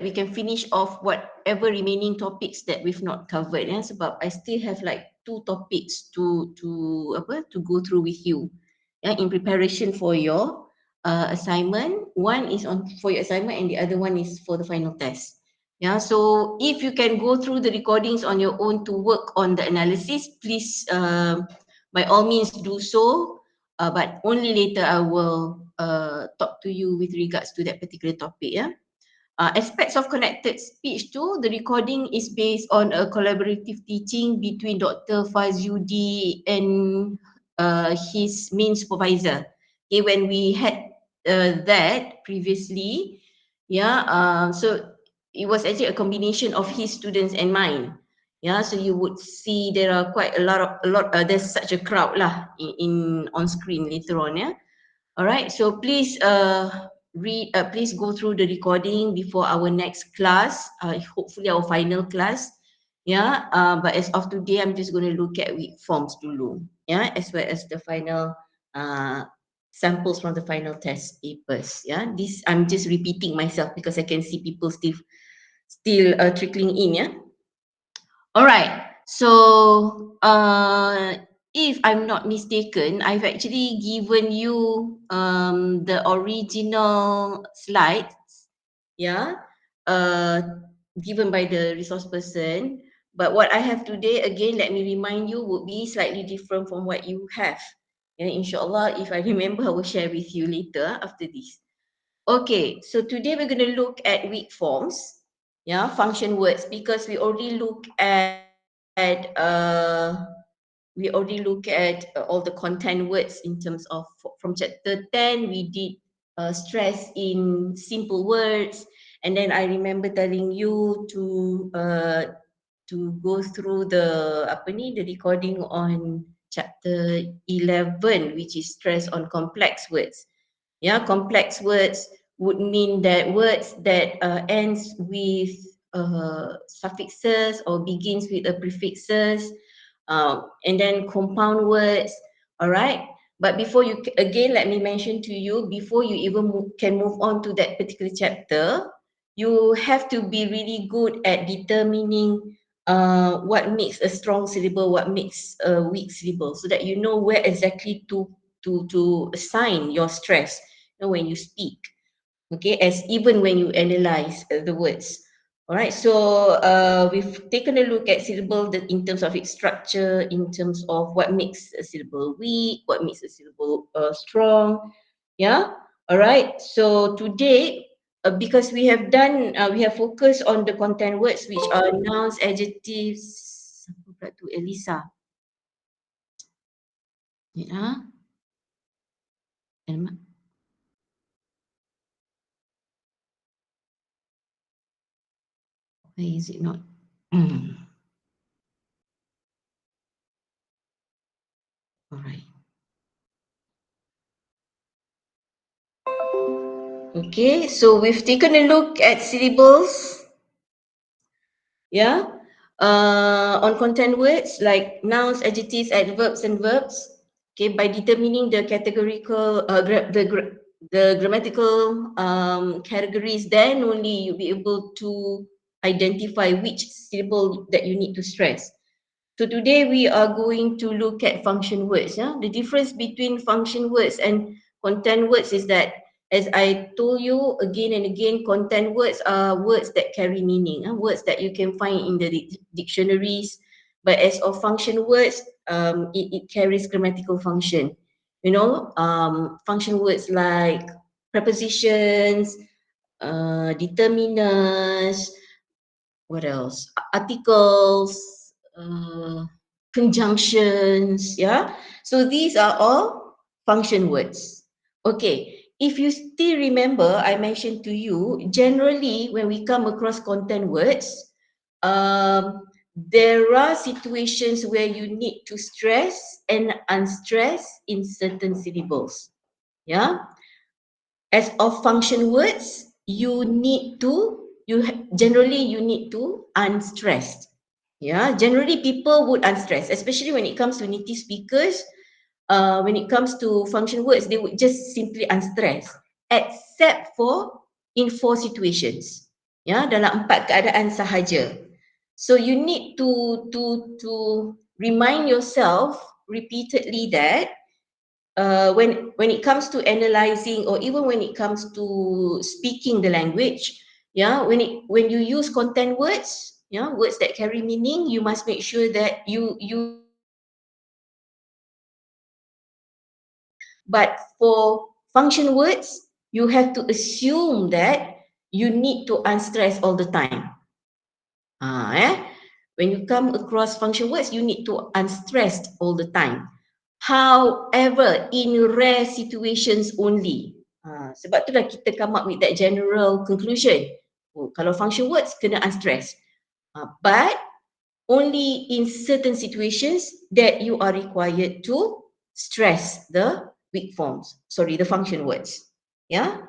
we can finish off whatever remaining topics that we've not covered. Yeah, sebab I still have like 2 topics to go through with you. Yeah, in preparation for your assignment. One is on for your assignment, and the other one is for the final test. Yeah, so if you can go through the recordings on your own to work on the analysis, please, by all means, do so. But only later I will talk to you with regards to that particular topic. Yeah. Aspects of connected speech too, the recording is based on a collaborative teaching between Dr. Fazudi and his main supervisor. Okay, when we had that previously, yeah, so it was actually a combination of his students and mine. Yeah, so you would see there are quite there's such a crowd lah in on screen later on. Yeah. All right, so please please go through the recording before our next class, hopefully our final class. Yeah, but as of today, I'm just going to look at weak forms dulu. Yeah, as well as the final uh, samples from the final test papers. Yeah, this I'm just repeating myself because I can see people still trickling in. Yeah. All right. So, if I'm not mistaken, I've actually given you the original slides, yeah, given by the resource person. But what I have today, again, let me remind you, would be slightly different from what you have. And inshallah, if I remember, I will share with you later after this. Okay, so today we're going to look at weak forms, yeah, function words, because we already look at all the content words in terms of from chapter 10 we did stress in simple words, and then I remember telling you to go through the recording on chapter 11, which is stress on complex words. Yeah, complex words would mean that words that ends with suffixes or begins with a prefixes, and then compound words. All right. But before you again, let me mention to you, before you even can move on to that particular chapter, you have to be really good at determining what makes a strong syllable, what makes a weak syllable, so that you know where exactly to assign your stress, when you speak. Okay, as even when you analyze the words. All right, so we've taken a look at syllable in terms of its structure, in terms of what makes a syllable weak, what makes a syllable strong. Yeah. All right, so today, because we have focused on the content words, which are nouns, adjectives. Siapa pula tu? Elisa. Yeah. Why is it not? All right. Okay, so we've taken a look at syllables, yeah, on content words like nouns, adjectives, adverbs, and verbs. Okay, by determining the categorical, the grammatical categories, then only you'll be able to identify which syllable that you need to stress. So today we are going to look at function words. Yeah? The difference between function words and content words is that, as I told you again and again, content words are words that carry meaning, words that you can find in the dictionaries. But as of function words, it carries grammatical function. Function words like prepositions, determiners, what else? Articles, conjunctions, yeah. So these are all function words. Okay, if you still remember, I mentioned to you, generally when we come across content words, there are situations where you need to stress and unstress in certain syllables. Yeah. As of function words, generally you need to unstress. Yeah, generally people would unstress, especially when it comes to native speakers. When it comes to function words, they would just simply unstress, except for in 4 situations. Ya, dalam 4 keadaan sahaja. So you need to remind yourself repeatedly that when it comes to analyzing or even when it comes to speaking the language, yeah, when you use content words, yeah, words that carry meaning, you must make sure that you. But for function words, you have to assume that you need to unstress all the time. Eh? When you come across function words, you need to unstressed all the time. However, in rare situations only. Sebab tu dah kita come up with that general conclusion. Oh, kalau function words, kena unstressed. But only in certain situations that you are required to stress the weak forms. Sorry, the function words. Yeah.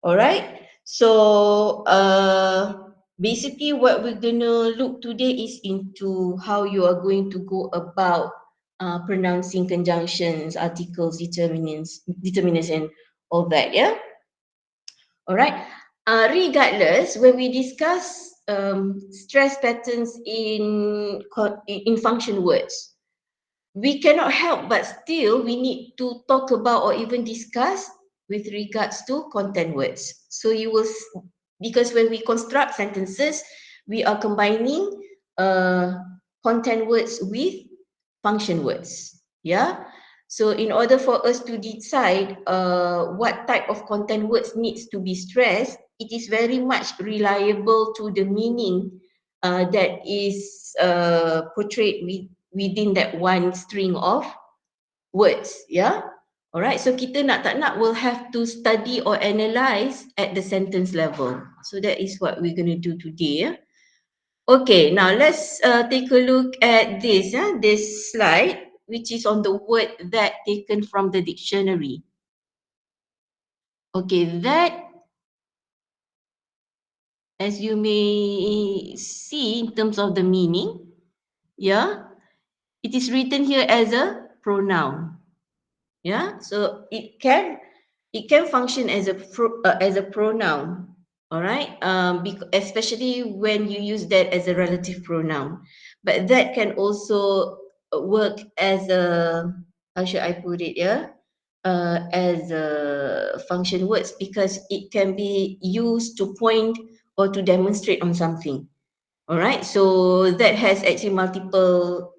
All right. So basically what we're gonna look today is into how you are going to go about pronouncing conjunctions, articles, determinants, and all that. Yeah. All right. Regardless, when we discuss stress patterns in function words, we cannot help but still we need to talk about or even discuss with regards to content words. So because when we construct sentences, we are combining content words with function words. Yeah. So in order for us to decide what type of content words needs to be stressed, it is very much reliable to the meaning that is portrayed within that one string of words. Yeah. Alright, so kita nak tak nak will have to study or analyze at the sentence level. So that is what we're going to do today. Yeah? Okay, now let's take a look at this slide, which is on the word that taken from the dictionary. Okay, that, as you may see in terms of the meaning, yeah, it is written here as a pronoun. Yeah, so it can function as a pronoun. All right, especially when you use that as a relative pronoun, but that can also work as a, how should I put it, yeah, as a function words, because it can be used to point or to demonstrate on something. All right, so that has actually multiple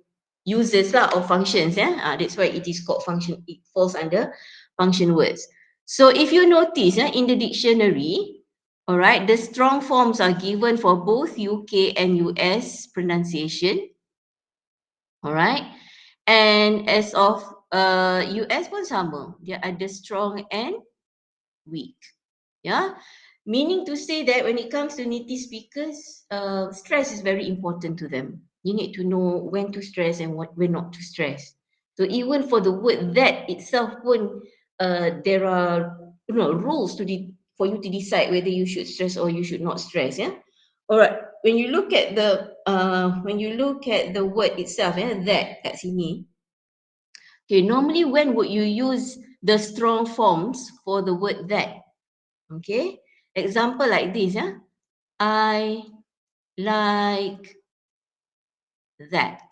uses lah or functions. That's why it is called function. It falls under function words. So if you notice in the dictionary, all right, the strong forms are given for both UK and US pronunciation. All right, and as of US pun sama, dia ada strong and weak. Yeah, meaning to say that when it comes to native speakers, stress is very important to them. You need to know when to stress and when not to stress. So even for the word that itself pun, there are rules for you to decide whether you should stress or you should not stress. Yeah. All right. When you look at the word itself, that kat sini. Okay. Normally, when would you use the strong forms for the word that? Okay. Example like this. I like that.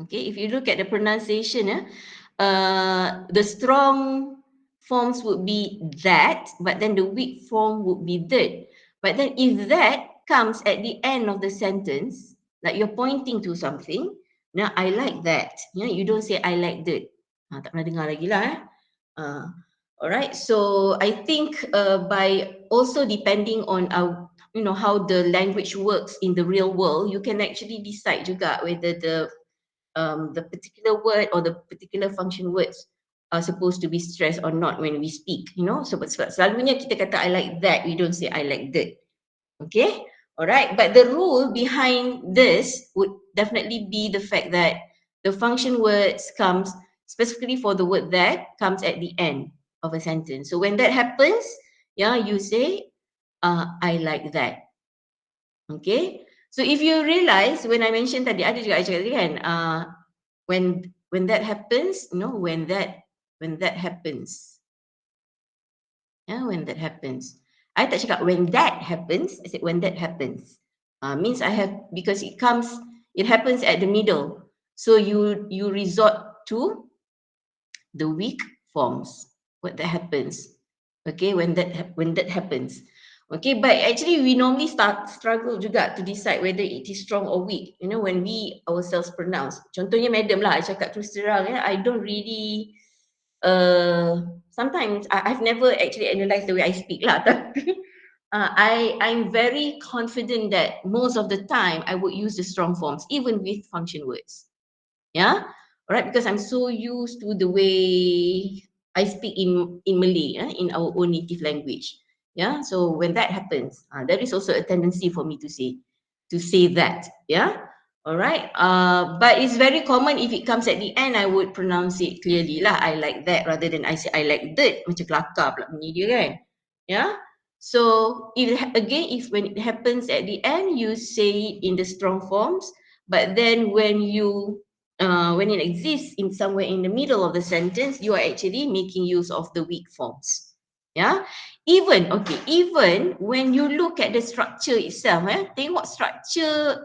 Okay, if you look at the pronunciation, the strong forms would be that, but then the weak form would be that. But then if that comes at the end of the sentence, like you're pointing to something, now I like that. You don't say I like that. Tak pernah dengar lagi lah. All right, so I think by also depending on how the language works in the real world, you can actually decide juga whether the particular word or the particular function words are supposed to be stressed or not when we speak. Sebab selalunya kita kata I like that, we don't say I like that. Okay, all right. But the rule behind this would definitely be the fact that the function words comes specifically for the word that comes at the end of a sentence. So when that happens, you say, I like that. Okay. So if you realize when I mentioned tadi, ada juga I cakap tadi kan, when that happens, when that happens. When that happens. I tak cakap when that happens. I said when that happens. Means I have, because it happens at the middle. So you resort to the weak forms. What that happens. Okay, when that happens. Okay, but actually we normally struggle juga to decide whether it is strong or weak. You know, when we ourselves pronounce. Contohnya madam lah, I cakap terus terang ya, I don't really sometimes I've never actually analysed the way I speak lah. I'm very confident that most of the time I would use the strong forms, even with function words. Yeah, all right, because I'm so used to the way I speak in Malay, in our own native language. Yeah, so when that happens, there is also a tendency for me to say that. Yeah, all right. But it's very common if it comes at the end, I would pronounce it clearly lah. I like that rather than I say I like that. Macam kelakar pula bunyi dia kan. Yeah. So again, if when it happens at the end, you say it in the strong forms. But then when it exists in somewhere in the middle of the sentence, you are actually making use of the weak forms. Yeah. Even when you look at the structure itself, tengok structure,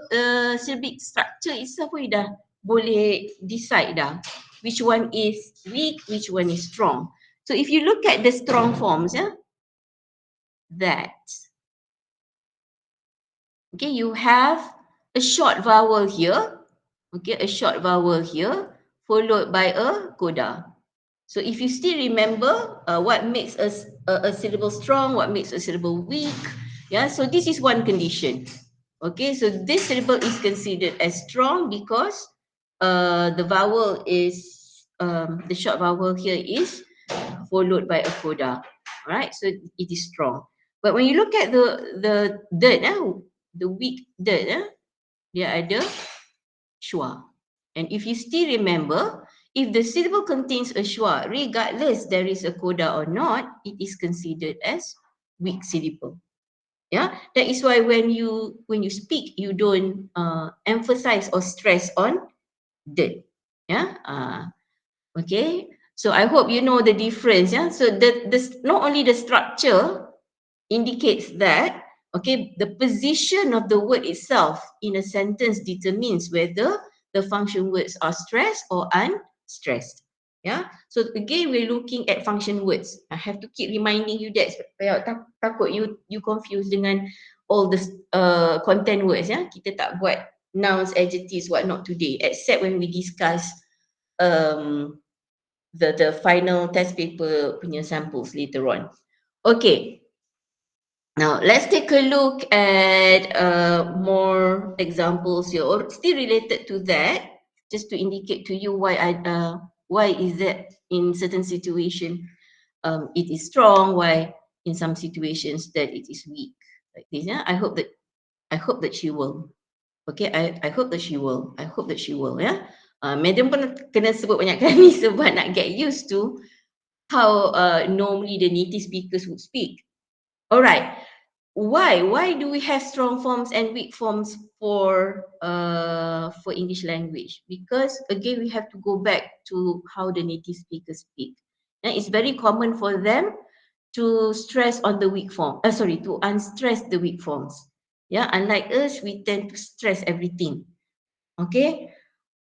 syllabic structure itself pun dah boleh decide dah which one is weak, which one is strong. So if you look at the strong forms, that, okay, you have a short vowel here, okay, a short vowel here followed by a coda. So if you still remember what makes a syllable strong, what makes a syllable weak, yeah, so this is one condition. Okay, so this syllable is considered as strong because the vowel is, the short vowel here is followed by a coda. All right, so it is strong. But when you look at the dirt, the weak dirt, dia ada schwa. And if you still remember, if the syllable contains a schwa, regardless there is a coda or not, it is considered as weak syllable. Yeah, that is why when you speak, you don't emphasize or stress on dirt. Yeah, okay. So I hope you know the difference. Yeah, so not only the structure indicates that, okay, the position of the word itself in a sentence determines whether the function words are stressed or unstressed. Yeah, so again we're looking at function words. I have to keep reminding you that supaya takut you confuse dengan all the content words. Yeah, kita tak buat nouns, adjectives, what not today, except when we discuss the final test paper punya samples later on. Okay, now let's take a look at more examples here, or still related to that, just to indicate to you why is that in certain situation it is strong, why in some situations that it is weak, like this. Yeah, I hope that she will. Okay, I hope that she will. I hope that she will. Yeah. Madam pun kena sebut banyak kali sebab nak get used to how normally the native speakers would speak. All right. Why do we have strong forms and weak forms for English language? Because again we have to go back to how the native speakers speak. And it's very common for them to stress on the weak form. To unstress the weak forms. Yeah, unlike us, we tend to stress everything. Okay.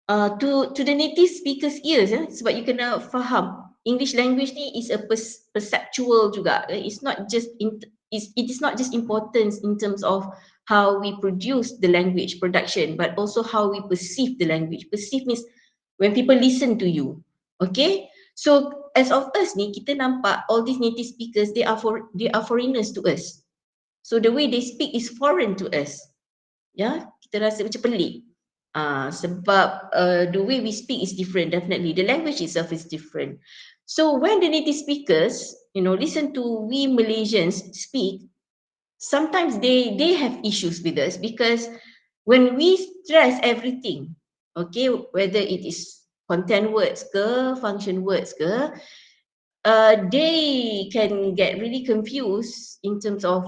To the native speakers ears, sebab you kena faham English language ni is a perceptual juga. It's not just it is not just important in terms of how we produce the language production, but also how we perceive the language. Perceive means when people listen to you. Okay, so as of us ni, kita nampak all these native speakers, they are foreigners to us. So the way they speak is foreign to us. Ya, kita rasa macam pelik. Sebab the way we speak is different, definitely. The language itself is different. So when the native speakers, listen to we Malaysians speak, sometimes they have issues with us because when we stress everything, okay, whether it is content words ke, function words ke, they can get really confused in terms of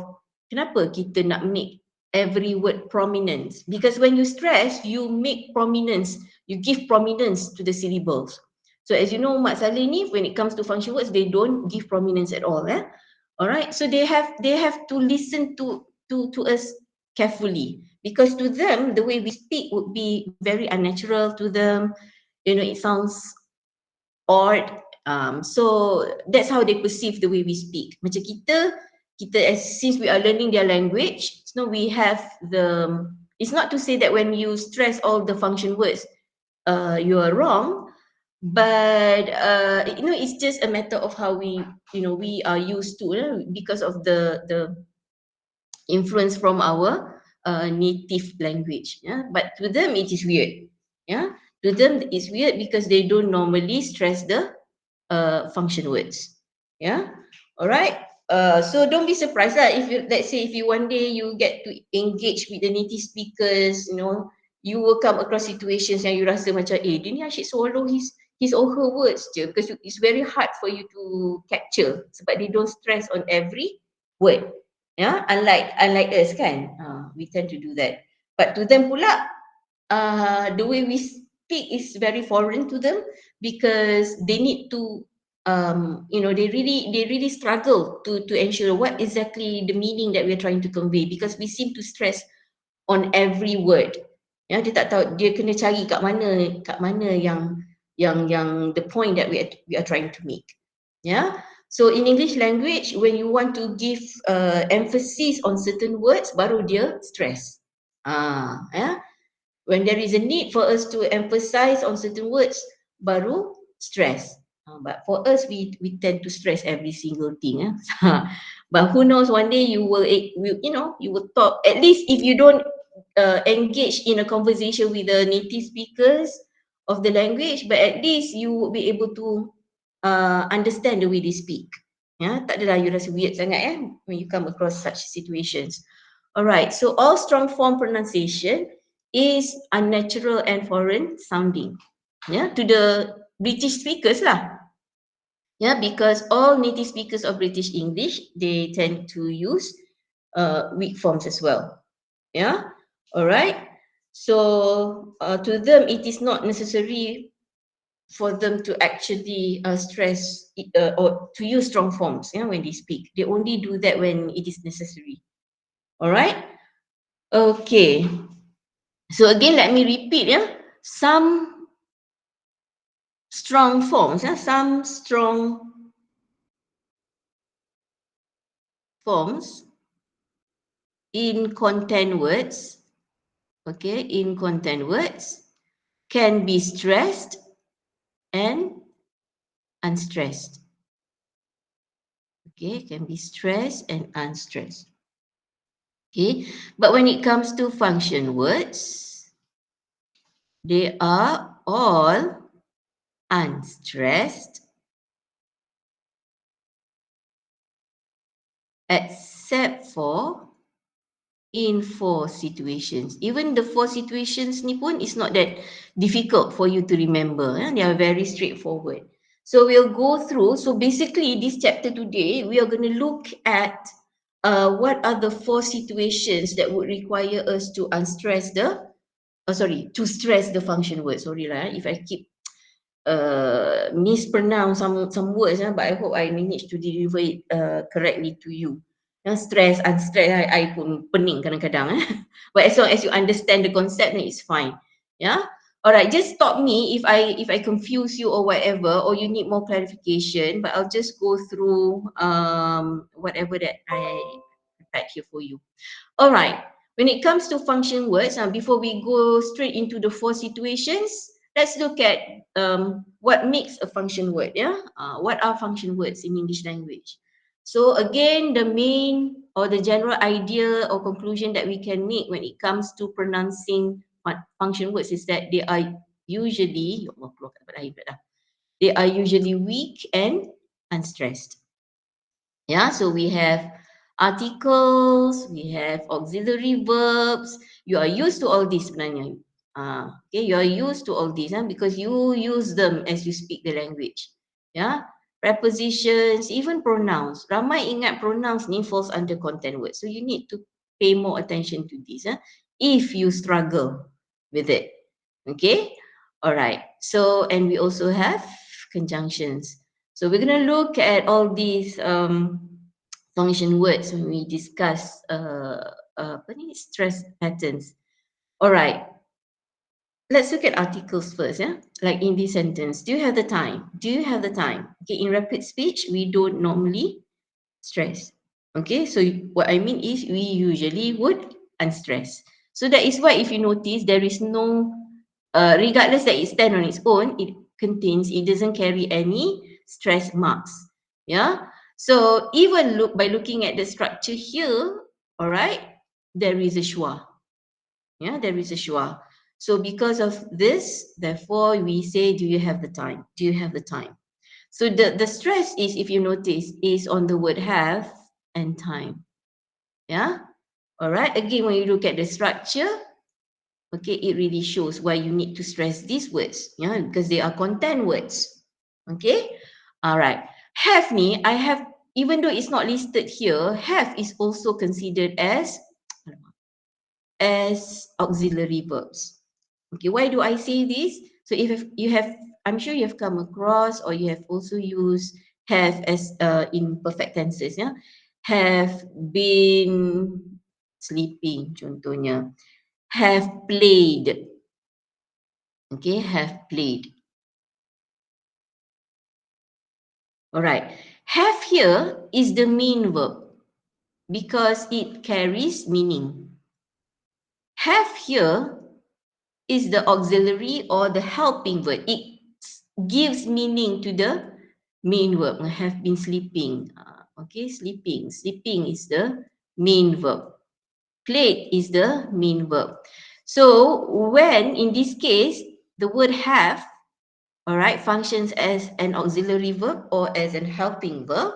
kenapa kita nak make every word prominence, because when you stress, you make prominence, you give prominence to the syllables. So as you know, Mak Saleh ni, when it comes to function words, they don't give prominence at all. All right, so they have to listen to us carefully, because to them the way we speak would be very unnatural to them. It sounds odd. So that's how they perceive the way we speak. Macam kita since we are learning their language, so we have the. It's not to say that when you stress all the function words, you are wrong, but it's just a matter of how we are used to, because of the influence from our native language. Yeah, but to them it is weird. Yeah, to them it's weird because they don't normally stress the function words. Yeah, all right. So don't be surprised lah if you, let's say, if you one day you get to engage with the native speakers, you will come across situations yang you rasa macam, dia ni asyik swallow his or her words je, because it's very hard for you to capture sebab they don't stress on every word. Yeah, unlike us kan, we tend to do that. But to them pula, the way we speak is very foreign to them, because they need to they really struggle to ensure what exactly the meaning that we're trying to convey, because we seem to stress on every word. Ya, dia tak tahu, dia kena cari kat mana yang the point that we are trying to make. Yeah. So in English language, when you want to give emphasis on certain words, baru dia stress. Yeah. When there is a need for us to emphasize on certain words, baru stress. But for us, we tend to stress every single thing. But who knows, one day you will talk. At least if you don't engage in a conversation with the native speakers of the language, but at least you will be able to understand the way they speak. Ya, tak adalah you rasa weird sangat when you come across such situations. Alright, so all strong form pronunciation is unnatural and foreign sounding. Yeah, to the British speakers lah. Yeah, because all native speakers of British English, they tend to use weak forms as well. Yeah, all right. So to them, it is not necessary for them to actually stress or to use strong forms. When they speak, they only do that when it is necessary. All right. Okay. So again, let me repeat. Some strong forms. Some strong forms in content words. Okay, in content words can be stressed and unstressed. Okay, can be stressed and unstressed. Okay, but when it comes to function words, they are all unstressed except for in 4 situations. Even the 4 situations ni pun is not that difficult for you to remember. They are very straightforward. So we'll go through. So basically this chapter today, we are going to look at what are the 4 situations that would require us to unstress to stress the function word. Sorry lah, if I keep mispronounce some words, but I hope I manage to deliver it correctly to you. Stress, unstress, I pun pening kadang-kadang. But as long as you understand the concept, then it's fine. Yeah. All right. Just stop me if I confuse you or whatever, or you need more clarification. But I'll just go through whatever that I prepared here for you. All right. When it comes to function words, before we go straight into the 4 situations, let's look at what makes a function word. What are function words in English language? So again, the main or the general idea or conclusion that we can make when it comes to pronouncing function words is that they are usually, weak and unstressed. Yeah, so we have articles, we have auxiliary verbs. You are used to all this sebenarnya. Okay, you are used to all these because you use them as you speak the language. Yeah, prepositions, even pronouns. Ramai ingat pronouns ni falls under content words. So you need to pay more attention to this if you struggle with it. Okay, all right. So, and we also have conjunctions. So we're going to look at all these function words when we discuss stress patterns. All right, let's look at articles first. Yeah, like in this sentence, do you have the time? Do you have the time? Okay, in rapid speech, we don't normally stress. Okay, so what I mean is we usually would unstress. So that is why if you notice, there is no, regardless that it stands on its own, it doesn't carry any stress marks. Yeah. So even by looking at the structure here, all right, there is a schwa. Yeah, there is a schwa. So because of this, therefore we say, do you have the time? Do you have the time? So the stress is, if you notice, is on the word have and time. Yeah. All right. Again, when you look at the structure, okay, it really shows why you need to stress these words. Yeah, because they are content words. Okay. All right. Have ni, I have, even though it's not listed here, have is also considered as auxiliary verbs. Okay, why do I say this? So if you have, I'm sure you have come across or you have also used have as in perfect tenses, yeah. Have been sleeping, contohnya. Have played. Okay, have played. All right. Have here is the main verb because it carries meaning. Have here is the auxiliary or the helping verb. It gives meaning to the main verb. I have been sleeping. Okay, sleeping. Sleeping is the main verb. Played is the main verb. So when in this case the word have, all right, functions as an auxiliary verb or as an helping verb,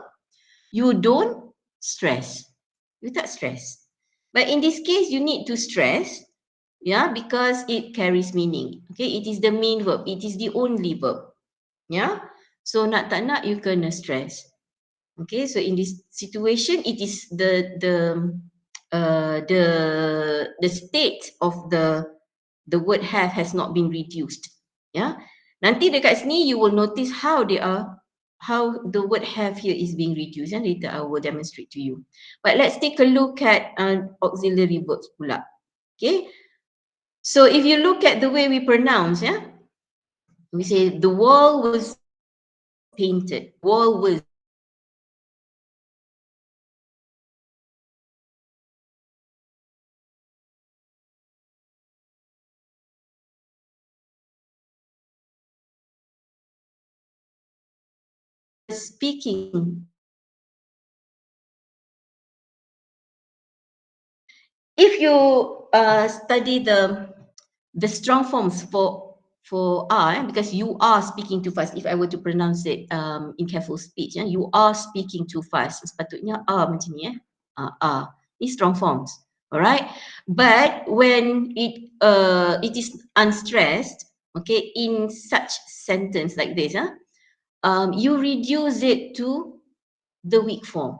you don't stress. You tak stress. But in this case, you need to stress, yeah, because it carries meaning. Okay, it is the main verb. It is the only verb. Yeah. So nak tak nak, you kena stress. Okay, so in this situation, it is the state of the word have has not been reduced. Yeah. Nanti dekat sini you will notice how the word have here is being reduced, and later I will demonstrate to you. But let's take a look at auxiliary verbs pula. Okay. So if you look at the way we pronounce, yeah, we say the wall was painted. Wall was speaking. If you study the strong forms for are, because you are speaking too fast. If I were to pronounce it in careful speech, you are speaking too fast. Sepatutnya macam ni are. These strong forms. Alright. But when it is unstressed, okay, in such sentence like this, you reduce it to the weak form.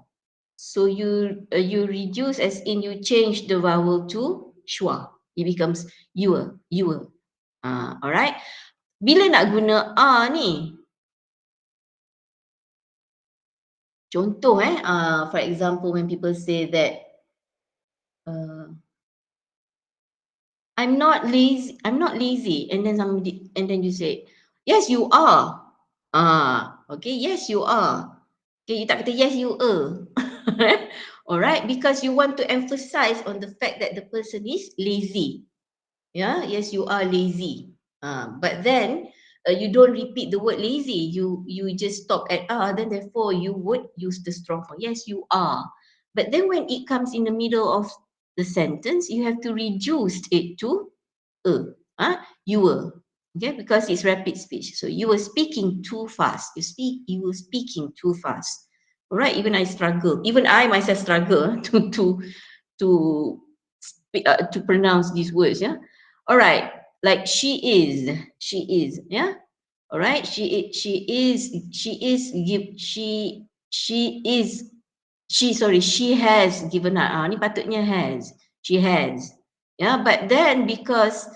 So you reduce, as in you change the vowel to schwa. It becomes you. Alright. Bila nak guna ni? Contoh for example, when people say that I'm not lazy, and then you say, yes you are. Okay, yes you are. Okay, you tak kata yes you are. Alright, because you want to emphasize on the fact that the person is lazy. Yeah, yes you are lazy. But then you don't repeat the word lazy. You just stop at then therefore you would use the strong form. Yes you are. But then when it comes in the middle of the sentence, you have to reduce it to you were. Okay, because it's rapid speech. So you were speaking too fast. You were speaking too fast. All right, even I struggle. Even I myself struggle to to pronounce these words. Yeah. All right. Like she is. Yeah. All right. She has given up. Ni patutnya has. She has. Yeah. But then because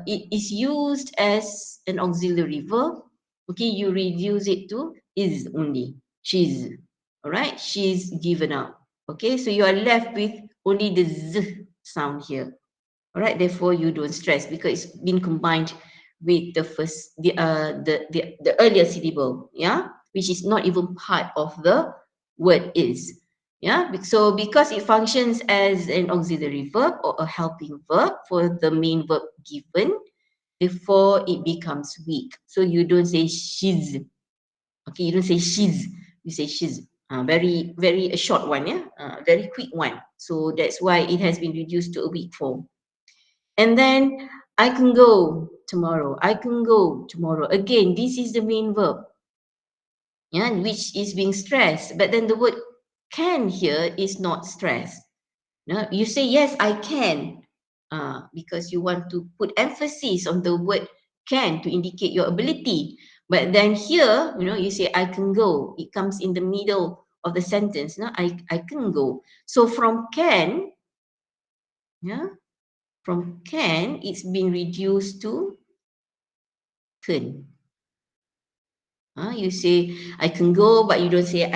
it is used as an auxiliary verb, okay, you reduce it to is only. She's. All right, she's given up. Okay, so you are left with only the z sound here. All right, therefore you don't stress because it's been combined with the first the earlier syllable, yeah, which is not even part of the word is. Yeah, so because it functions as an auxiliary verb or a helping verb for the main verb given, therefore it becomes weak. So you don't say she's. Okay, you don't say she's, you say she's. Very, very a short one, yeah, very quick one. So that's why it has been reduced to a weak form. And then I can go tomorrow. I can go tomorrow. Again, this is the main verb, yeah, which is being stressed. But then the word can here is not stressed. No, you say yes, I can, because you want to put emphasis on the word can to indicate your ability. But then here, you say I can go. It comes in the middle of the sentence. No, I can go. So from can, yeah, from can, it's been reduced to can. You say I can go, but you don't say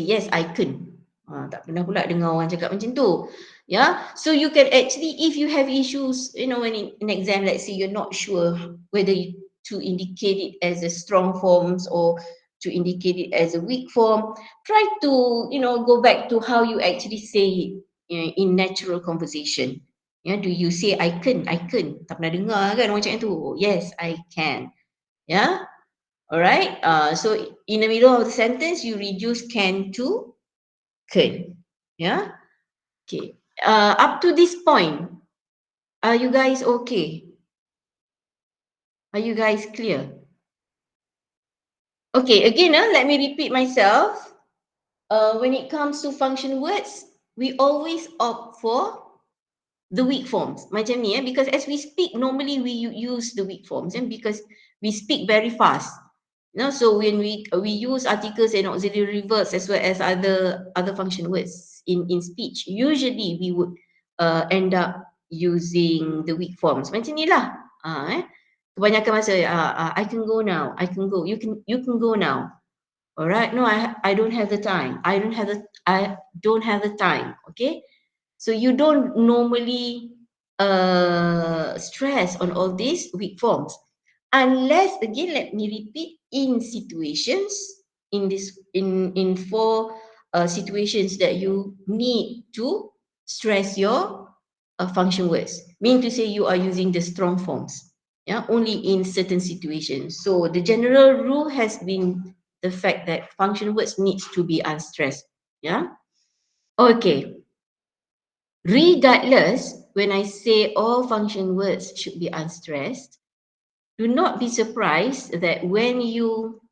yes I can. Tak pernah pula dengar orang cakap macam tu. Yeah, so you can actually, if you have issues, when in exam, let's say you're not sure whether to indicate it as a strong forms or to indicate it as a weak form, try to go back to how you actually say it, in natural conversation. Yeah, do you say I can? I can. Tak pernah dengar kan orang cakap tu. Yes, I can. Yeah. All right. So in the middle of the sentence, you reduce can to can. Yeah. Okay. Up to this point, are you guys okay? Are you guys clear? Okay. Again, let me repeat myself. When it comes to function words, we always opt for the weak forms. Macam ni, because as we speak, normally we use the weak forms, and because we speak very fast. So when we use articles and auxiliary verbs as well as other function words in speech, usually we would end up using the weak forms. Macam ni lah. Kebanyakan masa, I can go now. I can go. You can go now. All right. No, I don't have the time. I don't have the time. Okay. So you don't normally stress on all these weak forms, unless, again, let me repeat, in situations, in four situations that you need to stress your function words. Mean to say you are using the strong forms, yeah, only in certain situations. So the general rule has been the fact that function words needs to be unstressed. Yeah. Okay. Regardless, when I say all function words should be unstressed, do not be surprised that when you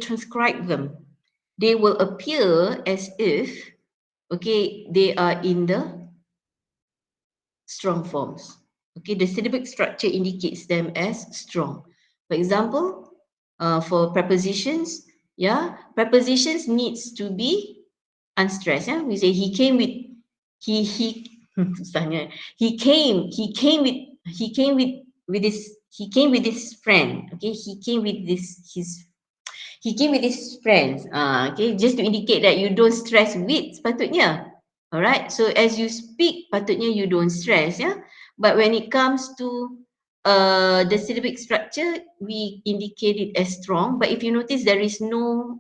transcribe them, they will appear as if, okay, they are in the strong forms. Okay, the syllabic structure indicates them as strong. For example, for prepositions, yeah, prepositions needs to be unstressed. Yeah, we say he came with he susahnya. He came with his friend. Okay, he came with his friends. Okay, just to indicate that you don't stress with sepatutnya. All right. So as you speak, patutnya you don't stress, yeah. But when it comes to the syllabic structure, we indicate it as strong. But if you notice, there is no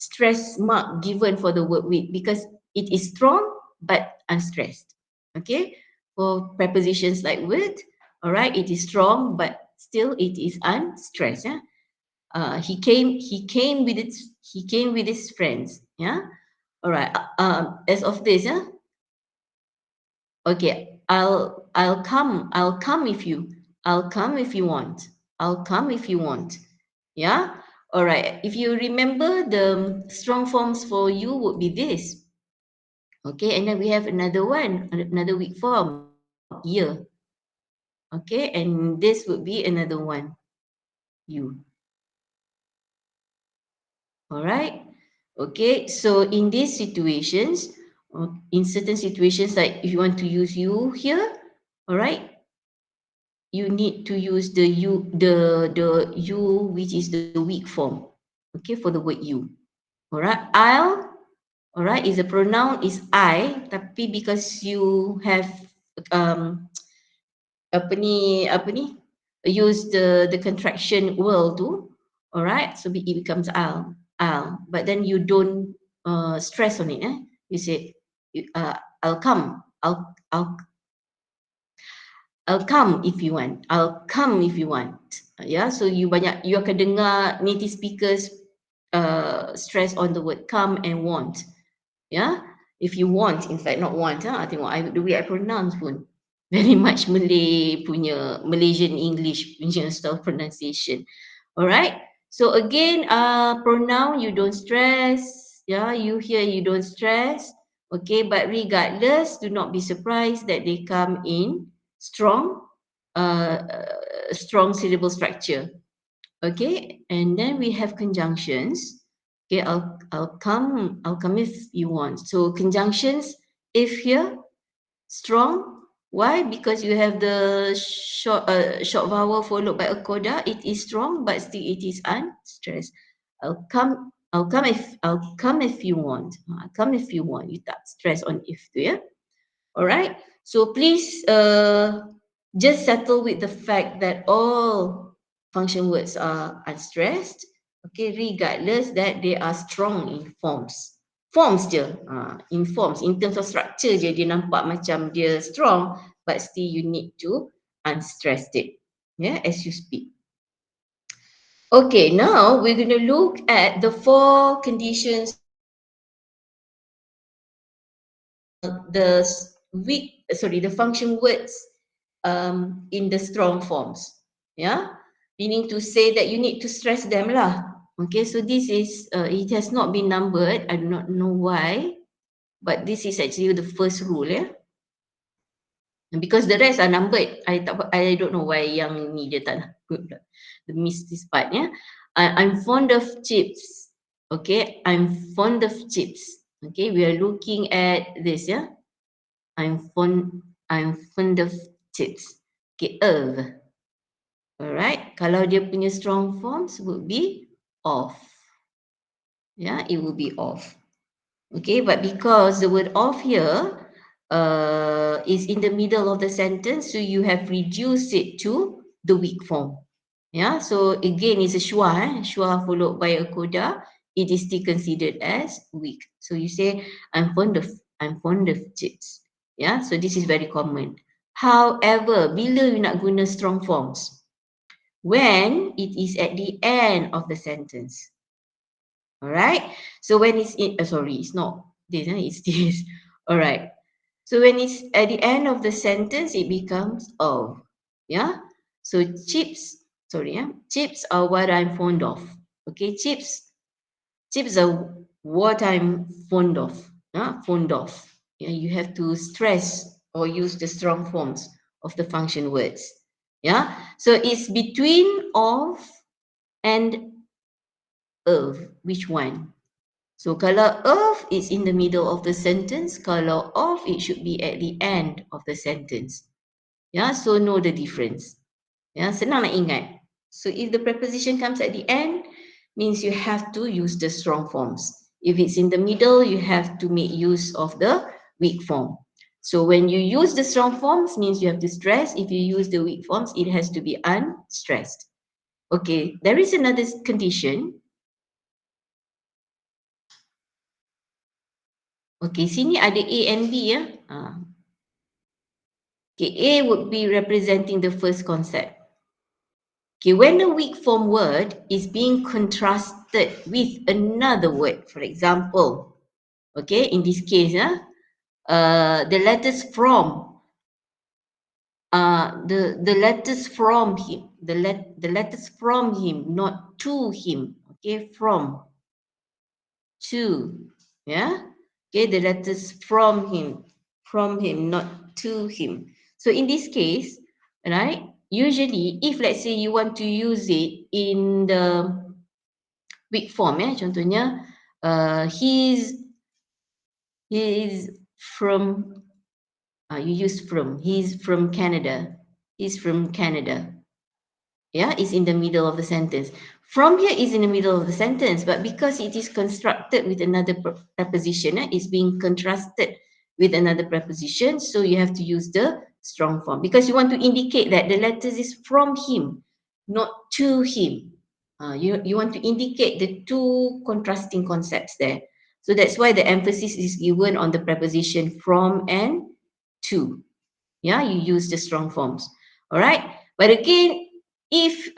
stress mark given for the word with, because it is strong but unstressed. Okay. For prepositions like with, all right, it is strong but still it is unstressed. Yeah. He came with his friends. Yeah. All right. As of this, yeah. Okay. I'll come if you. I'll come if you want. I'll come if you want. Yeah. All right. If you remember, the strong forms for you would be this. Okay. And then we have another one, another weak form, year. Okay. And this would be another one, you. All right. Okay. So in these situations, in certain situations, like if you want to use you here, all right, you need to use the you, the you, which is the weak form. Okay, for the word you. All right, I'll, all right, is a pronoun is I, tapi because you have um apa ni use the contraction will tu, all right, so it becomes I'll, but then you don't stress on it, you say I'll come, I'll come if you want. I'll come if you want. Yeah, so you akan dengar native speakers stress on the word come and want. Yeah, if you want, in fact not want. Tengok the way I pronounce pun very much Malay punya Malaysian English punya style pronunciation. Alright. So again, pronoun you don't stress. Yeah, you here you don't stress. Okay, but regardless, do not be surprised that they come in strong, strong syllable structure. Okay, and then we have conjunctions. Okay, I'll come if you want. So conjunctions, if here, strong. Why? Because you have the short vowel followed by a coda. It is strong, but still it is unstressed. I'll come if you want. I'll come if you want. You tak stress on if tu, yeah. All right. So please just settle with the fact that all function words are unstressed. Okay, regardless that they are strong in forms. Forms je, in forms, in terms of structure je dia nampak macam dia strong, but still you need to unstress it, yeah, as you speak. Okay, now we're going to look at the four conditions. The function words in the strong forms. Yeah, meaning to say that you need to stress them lah. Okay, so this is it has not been numbered. I do not know why, but this is actually the first rule. Yeah, because the rest are numbered. I don't know why yang ni dia tak nampak. The miss this part. Yeah, I'm fond of chips. Okay, I'm fond of chips. Okay, we are looking at this. Yeah, I'm fond of chips. Okay, of. Alright, kalau dia punya strong forms would be of. Yeah, it will be of. Okay, but because the word of here is in the middle of the sentence, so you have reduced it to the weak form. Yeah, so again, it's a schwa, schwa followed by a coda. It is still considered as weak. So you say, I'm fond of chips. Yeah, so this is very common. However, bila you nak guna strong forms, when it is at the end of the sentence. All right. So when it's in, sorry, it's not this, it's this. All right. So when it's at the end of the sentence, it becomes of. Yeah. So chips are what I'm fond of. Okay, chips are what I'm fond of. Fond of. Yeah, you have to stress or use the strong forms of the function words. Yeah. So it's between of and of. Which one? So kalau of is in the middle of the sentence, kalau of it should be at the end of the sentence. Yeah, so know the difference. Yeah, senang nak ingat. So if the preposition comes at the end, means you have to use the strong forms. If it's in the middle, you have to make use of the weak form. So when you use the strong forms, means you have to stress. If you use the weak forms, it has to be unstressed. Okay, there is another condition. Okay, sini ada A and B ya. Okay, A would be representing the first concept. Okay, when the weak form word is being contrasted with another word, for example, okay, in this case, the letters from, the letters from him, the letters from him, not to him, okay, from, to, yeah, okay, the letters from him, not to him. So in this case, right, usually if let's say you want to use it in the weak form, contohnya he's from, you use from, he's from Canada, yeah, it's in the middle of the sentence. From here is in the middle of the sentence, but because it is constructed with another preposition, it's being contrasted with another preposition, so you have to use the strong form because you want to indicate that the letters is from him, not to him. You want to indicate the two contrasting concepts there. So that's why the emphasis is given on the preposition from and to. Yeah, you use the strong forms. All right. But again, if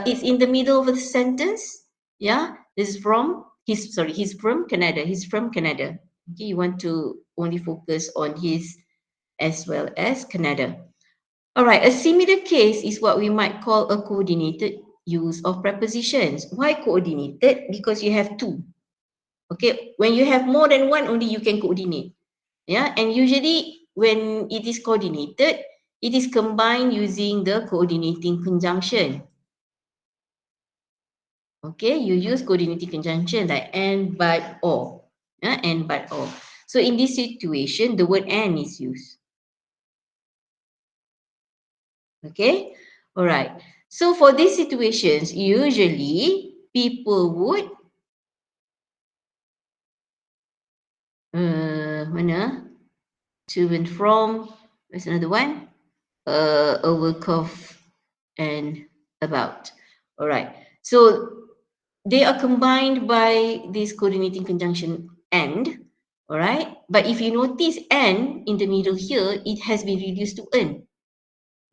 it's in the middle of a sentence, yeah, this is from he's from Canada. He's from Canada. Okay, you want to only focus on his as well as Canada. All right, a similar case is what we might call a coordinated use of prepositions. Why coordinated? Because you have two. Okay, when you have more than one, only you can coordinate. Yeah, and usually when it is coordinated, it is combined using the coordinating conjunction. Okay, you use coordinating conjunction like and, but, or. Yeah, and, but, or. So in this situation, the word and is used. Okay, all right. So for these situations, usually people would mana? To and from. There's another one. A work of and about. All right. So they are combined by this coordinating conjunction and. All right. But if you notice and in the middle here, it has been reduced to an.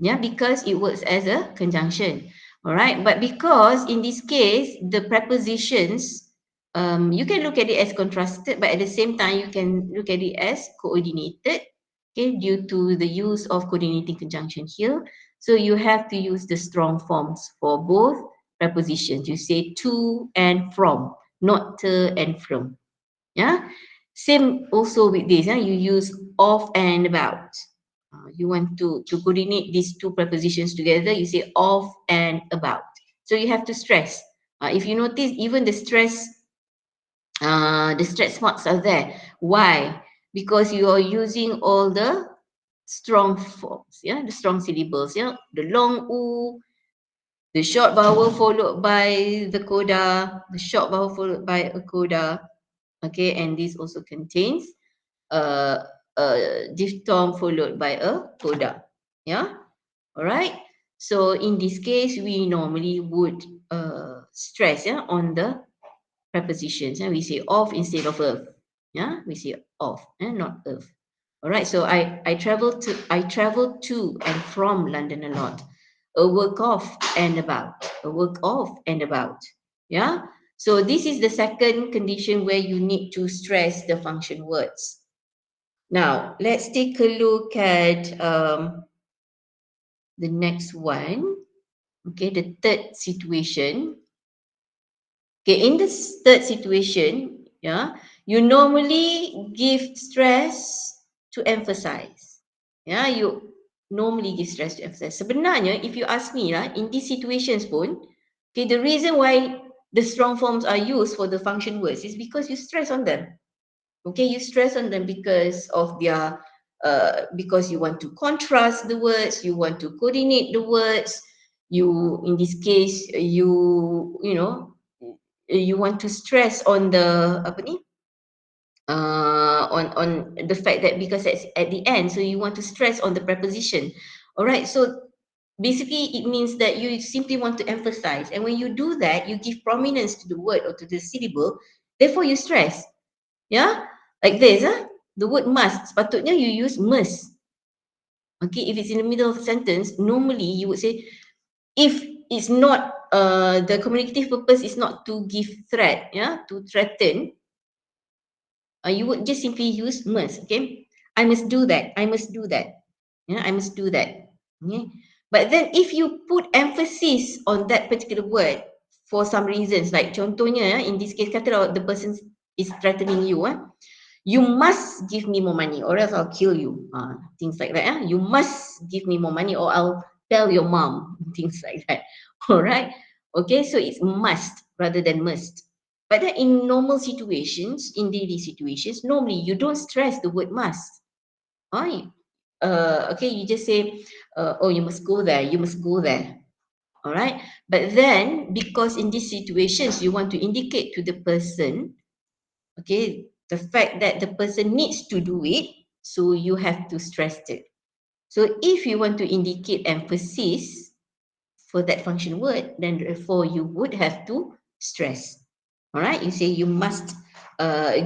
Yeah, because it works as a conjunction. All right. But because in this case, the prepositions, you can look at it as contrasted, but at the same time, you can look at it as coordinated. Okay, due to the use of coordinating conjunction here. So you have to use the strong forms for both prepositions. You say to and from, not to and from. Yeah. Same also with this. You use of and about. You want to coordinate these two prepositions together. You say of and about. So you have to stress. If you notice, even the stretch marks are there. Why? Because you are using all the strong forms, yeah, the strong syllables, yeah, the long u, the short vowel followed by the coda, the short vowel followed by a coda. Okay, and this also contains a, a diphthong followed by a coda. Yeah, all right. So in this case, we normally would stress, yeah, on the prepositions. And we say of instead of of. Yeah, we say of and not of. All right. So I travel to and from London a lot. A work of and about. A work of and about. Yeah. So this is the second condition where you need to stress the function words. Now let's take a look at the next one. Okay, the third situation. Okay, in this third situation, yeah, you normally give stress to emphasize. Yeah, you normally give stress to emphasize. Sebenarnya, if you ask me lah, in these situations pun, okay, the reason why the strong forms are used for the function words is because you stress on them. Okay, you stress on them because of their because you want to contrast the words, you want to coordinate the words, you in this case you know you want to stress on the apa ni on the fact that because it's at the end, so you want to stress on the preposition. All right, so basically it means that you simply want to emphasize, and when you do that, you give prominence to the word or to the syllable, therefore you stress. Yeah, like this, the word must, sepatutnya you use must. Okay, if it's in the middle of a sentence, normally you would say, if it's not, the communicative purpose is not to give threat, yeah, to threaten, you would just simply use must. Okay, I must do that. I must do that. Yeah, I must do that. Okay, but then if you put emphasis on that particular word for some reasons, like contohnya, in this case, kata the person is threatening you, you must give me more money or else I'll kill you. Things like that. You must give me more money or I'll tell your mom. Things like that. All right. Okay. So it's must rather than must. But then in normal situations, in daily situations, normally you don't stress the word must. Okay. You just say, oh, you must go there. You must go there. All right. But then, because in these situations, you want to indicate to the person, okay, the fact that the person needs to do it, so you have to stress it. So if you want to indicate emphasis for that function word, then therefore you would have to stress. All right. You say you must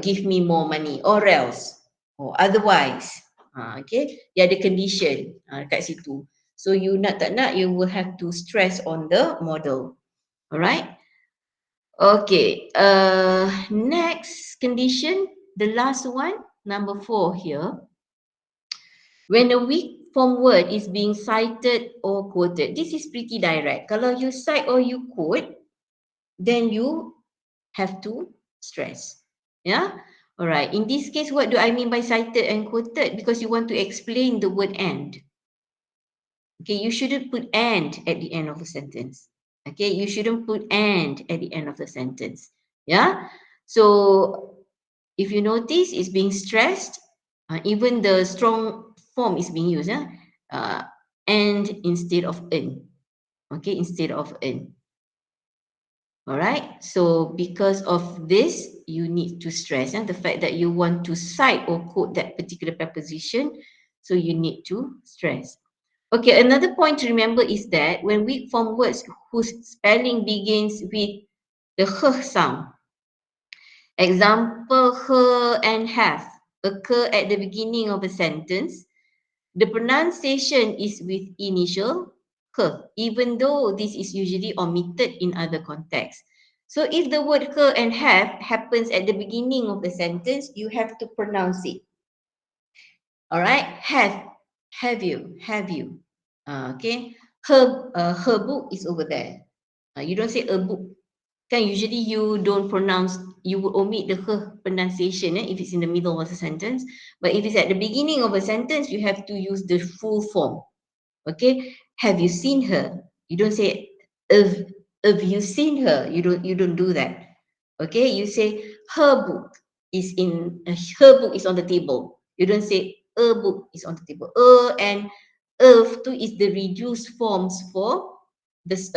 give me more money or else or otherwise. Okay. Dia ada condition kat situ. So you nak tak nak, you will have to stress on the model. All right. Okay. Next condition, the last one, number 4 here. When a weak form word is being cited or quoted, this is pretty direct. Kalau you cite or you quote, then you have to stress. Yeah. All right. In this case, what do I mean by cited and quoted? Because you want to explain the word and. Okay. You shouldn't put and at the end of a sentence. Okay. You shouldn't put and at the end of the sentence. Yeah. So if you notice, it's being stressed. Even the strong form is being used. And instead of in. Okay. Instead of in. All right. So because of this, you need to stress the fact that you want to cite or quote that particular preposition. So you need to stress. Okay. Another point to remember is that when we form words whose spelling begins with the h sound, example, her and have occur at the beginning of a sentence, the pronunciation is with initial her, even though this is usually omitted in other contexts. So if the word her and have happens at the beginning of the sentence, you have to pronounce it. All right, have you? Okay, her book is over there. You don't say a book. Kan usually you don't pronounce, you would omit the her pronunciation if it's in the middle of a sentence. But if it's at the beginning of a sentence, you have to use the full form. Okay, have you seen her? You don't say have you seen her? You don't do that. Okay, you say her book is in her book is on the table. You don't say a book is on the table. And of too is the reduced forms for this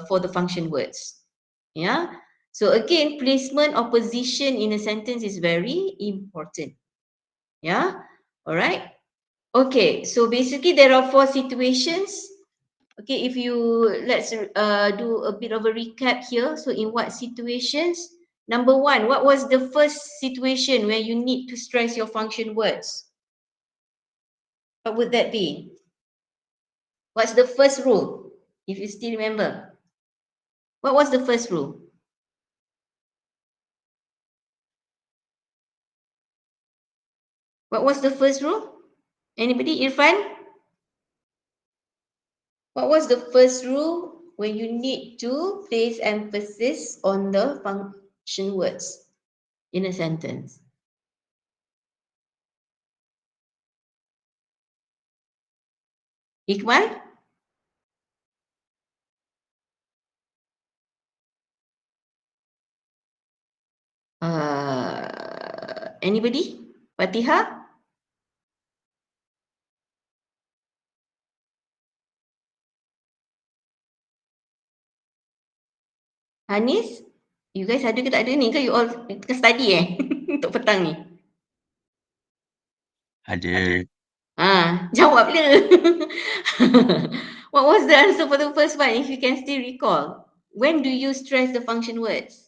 for the function words. Yeah. So again, placement or position in a sentence is very important. Yeah. All right. Okay. So basically, there are 4 situations. Okay, if you let's do a bit of a recap here. So in what situations? Number 1, what was the first situation where you need to stress your function words? What would that be? What's the first rule? If you still remember. What was the first rule? What was the first rule? Anybody? Irfan? What was the first rule when you need to place emphasis on the function words in a sentence? Iqbal? Anybody? Fatiha? Hanis? You guys ada ke tak ada ni ke? You all tengah study untuk petang ni? Ada. Jawab je. What was the answer for the first one if you can still recall? When do you stress the function words?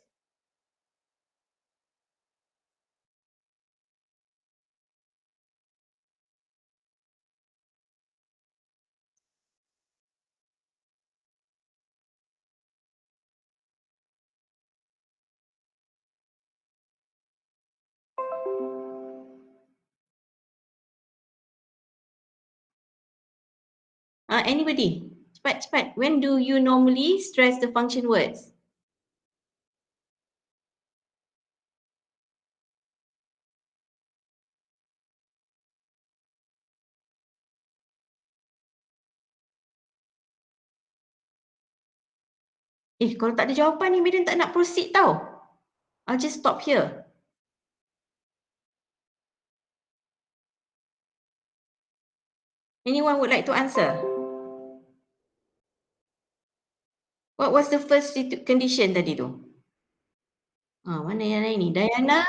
Anybody? Cepat, cepat. When do you normally stress the function words? Kalau tak ada jawapan ni, Medan tak nak proceed tau. I'll just stop here. Anyone would like to answer? What was the first condition tadi tu? Mana yang lain ni? Diana,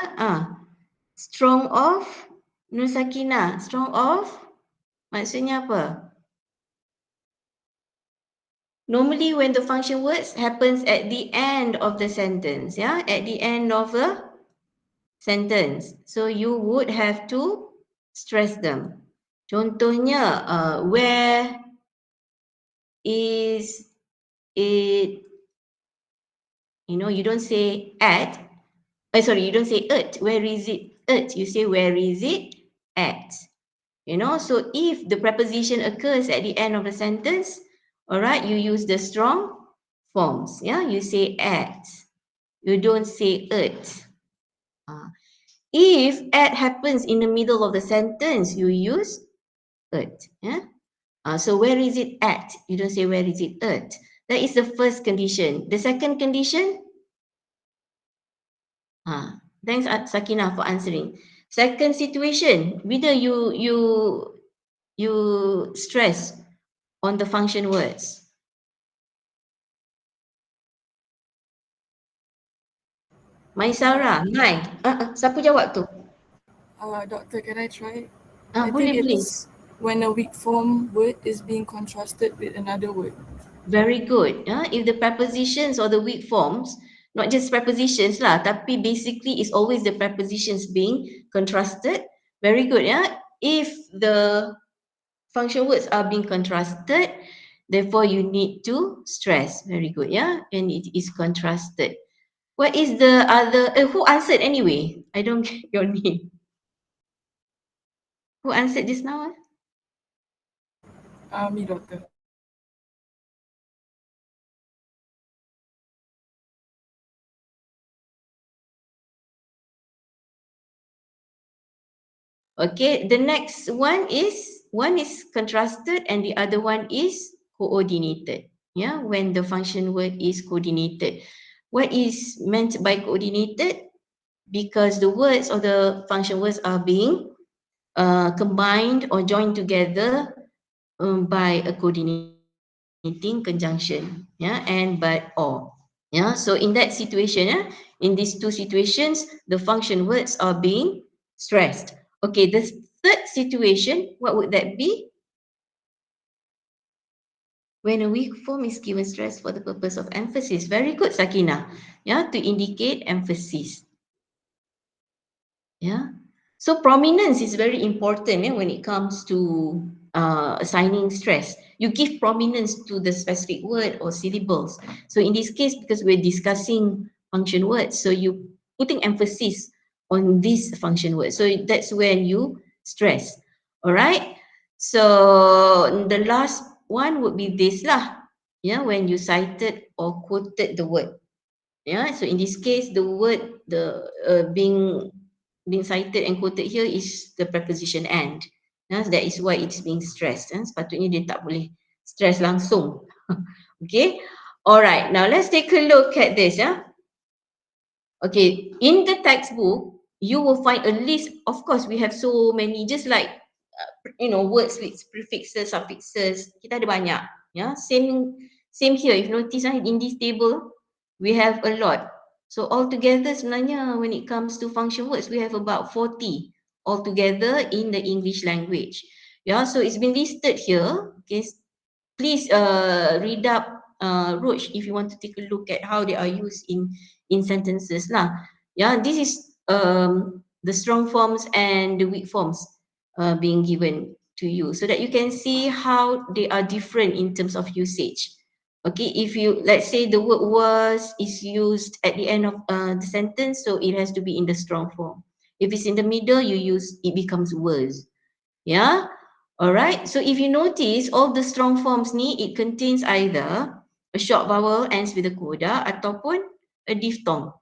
strong of, Nur Sakina, strong of, maksudnya apa? Normally when the function words happens at the end of the sentence, yeah, at the end of a sentence. So you would have to stress them. Contohnya, where is it, you don't say at, you don't say at, where is it at, you say where is it at. So if the preposition occurs at the end of the sentence, all right, you use the strong forms, yeah, you say at, you don't say at. If at happens in the middle of the sentence, you use at, yeah. So where is it at? You don't say where is it at. That is the first condition. The second condition, thanks Sakina for answering. Second situation, whether you stress on the function words. Maisara, Mai. Siapa jawab tu? Doctor, can I try? I Boleh, think boleh. it's when a weak form word is being contrasted with another word. Very good. If the prepositions or the weak forms, not just prepositions lah, tapi basically it's always the prepositions being contrasted. Very good. If the function words are being contrasted, therefore you need to stress. Very good. And it is contrasted. What is the other, who answered anyway? I don't get your name. Who answered just now? Me, doctor. Okay, the next one is contrasted and the other one is coordinated. When the function word is coordinated. What is meant by coordinated? Because the words or the function words are being combined or joined together by a coordinating conjunction, and but or. So in that situation, in these two situations, the function words are being stressed. Okay, the third situation, what would that be? When a weak form is given stress for the purpose of emphasis. Very good, Sakina. To indicate emphasis. So prominence is very important when it comes to assigning stress. You give prominence to the specific word or syllables. So in this case, because we're discussing function words, so you putting emphasis on this function word. So that's when you stress. All right. So the last one would be this lah. When you cited or quoted the word. So in this case, the word being cited and quoted here is the preposition and. That is why it's being stressed. Sepatutnya dia tak boleh stress langsung. Okay. Alright. Now let's take a look at this. Okay. In the textbook, you will find a list. Of course, we have so many. Just like words with prefixes, suffixes. Kita ada banyak. Same here. If you notice in this table, we have a lot. So altogether sebenarnya when it comes to function words, we have about 40 altogether in the English language. So it's been listed here. Okay, please read up Roach if you want to take a look at how they are used in sentences lah. This is the strong forms and the weak forms being given to you so that you can see how they are different in terms of usage. Okay, if you, let's say the word was is used at the end of the sentence, so it has to be in the strong form. If it's in the middle, it becomes was. All right. So if you notice, all the strong forms ni, it contains either a short vowel ends with a coda ataupun a diphthong.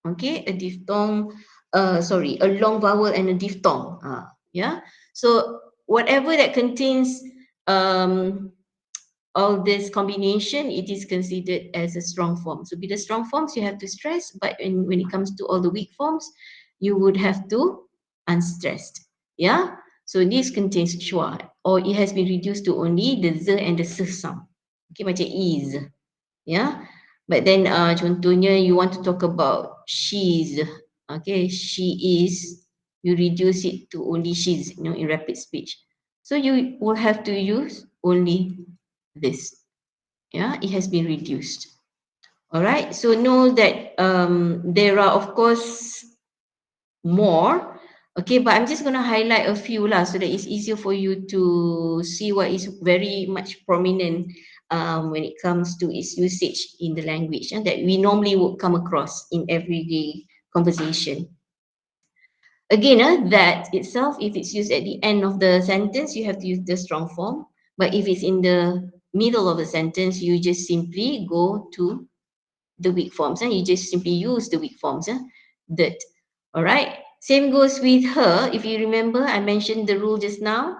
Okay, a diphthong, a long vowel and a diphthong. So whatever that contains all this combination, it is considered as a strong form. So with the strong forms, you have to stress, but when it comes to all the weak forms, you would have to unstressed. So this contains schwa, or it has been reduced to only the z and the s sound. Okay, macam is. Yeah. But then contohnya you want to talk about she's, okay, she is, you reduce it to only she's, in rapid speech. So you will have to use only this. Yeah, it has been reduced. All right. So know that there are of course more. Okay, but I'm just going to highlight a few lah, so that it's easier for you to see what is very much prominent when it comes to its usage in the language, and that we normally would come across in everyday conversation. Again, that itself, if it's used at the end of the sentence, you have to use the strong form. But if it's in the middle of the sentence, you just simply go to the weak forms, and you just simply use the weak forms. That. All right. Same goes with her. If you remember, I mentioned the rule just now.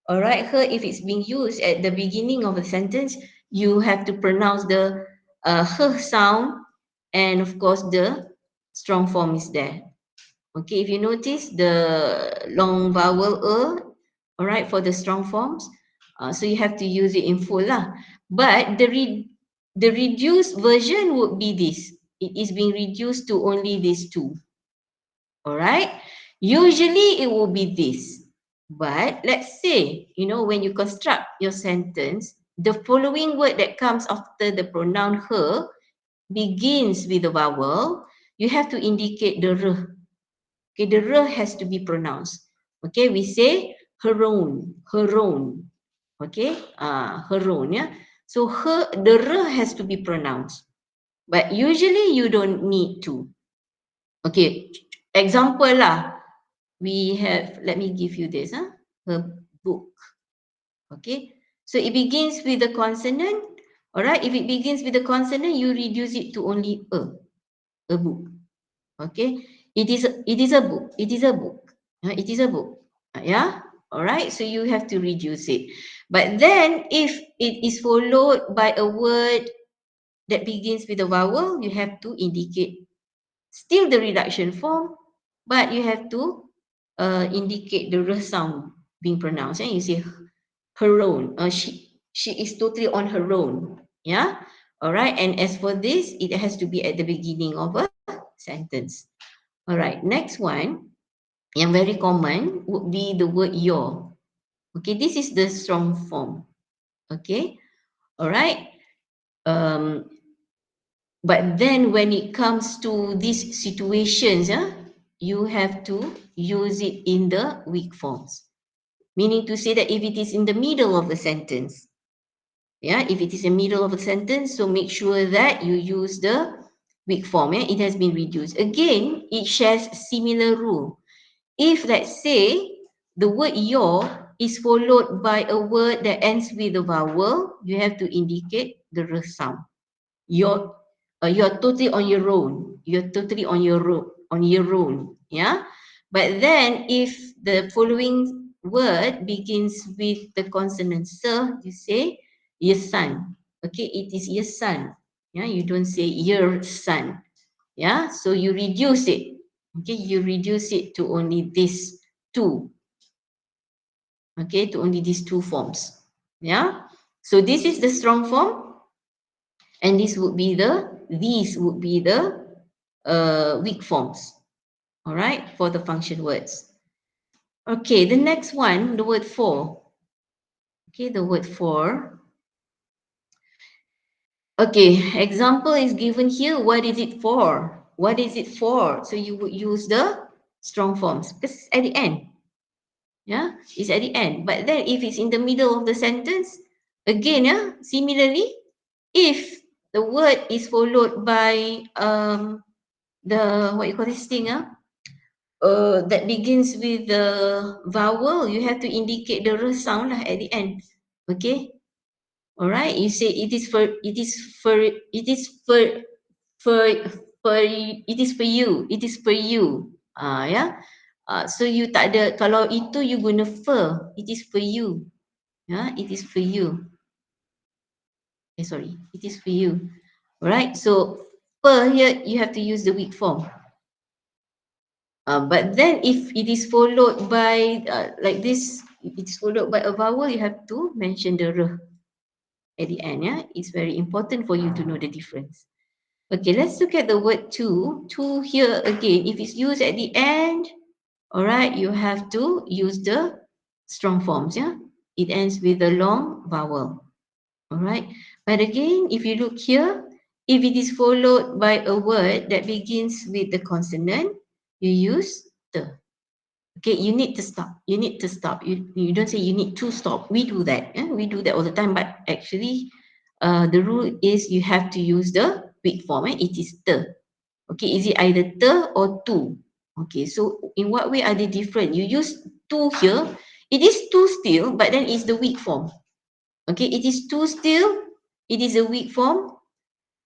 All right. Her, if it's being used at the beginning of a sentence, you have to pronounce the her sound, and of course the strong form is there. Okay. If you notice the long vowel all right, for the strong forms, so you have to use it in full lah. But the reduced version would be this. It is being reduced to only these two. All right. Usually it will be this. But let's say, when you construct your sentence, the following word that comes after the pronoun her begins with a vowel, you have to indicate the r. Okay, the r has to be pronounced. Okay, we say her own, her own. Okay, her own, yeah. So the r has to be pronounced, but usually you don't need to. Okay, example lah. We have, let me give you this, her book. Okay, so it begins with a consonant. All right, if it begins with a consonant, you reduce it to only a book. Okay, it is a book. It is a book. It is a book. Yeah. All right. So you have to reduce it. But then, if it is followed by a word that begins with a vowel, you have to indicate still the reduction form, but you have to indicate the r sound being pronounced. And you say her own. She is totally on her own. Yeah. All right. And as for this, it has to be at the beginning of a sentence. All right, next one, yang very common would be the word your. Okay, this is the strong form. Okay, all right. Um, but then when it comes to these situations, you have to use it in the weak forms. Meaning to say that if it is in the middle of a sentence, if it is in the middle of a sentence, so make sure that you use the weak form. It has been reduced. Again, it shares similar rule. If let's say the word your is followed by a word that ends with a vowel, you have to indicate the r sound. You're totally on your own. You're totally on your own. Yeah. But then if the following word begins with the consonant s, you say your son. Okay, it is your son. Yeah, you don't say your son. Yeah, so you reduce it. Okay, you reduce it to only these two. Okay, to only these two forms. Yeah, so this is the strong form, and these would be the weak forms. All right, for the function words. Okay, the next one, the word for. Okay, the word for. Okay, example is given here. What is it for? What is it for? So you would use the strong forms because at the end. Yeah, it's at the end. But then if it's in the middle of the sentence, again, similarly, if the word is followed by the what you call this thing, that begins with the vowel, you have to indicate the r sound lah at the end. Okay. All right. You say it is for it is for it is for it is for you. It is for you. Yeah. So you tak ada, kalau itu you guna for, it is for you. Yeah, it is for you. Sorry, it is for you. Right? So for here you have to use the weak form. But then if it is followed by like this, it is followed by a vowel, you have to mention the r at the end. Yeah, it's very important for you to know the difference. Okay, let's look at the word to. To here again, if it's used at the end, all right, you have to use the strong forms. Yeah, it ends with a long vowel. All right, but again, if you look here, if it is followed by a word that begins with the consonant, you use the. Okay, you need to stop. You need to stop. You don't say you need to stop. We do that. Yeah? We do that all the time. But actually, the rule is you have to use the weak form. It is the. Okay, is it either the or to? Okay, so in what way are they different? You use to here. It is to still, but then it's the weak form. Okay, it is to still. It is a weak form,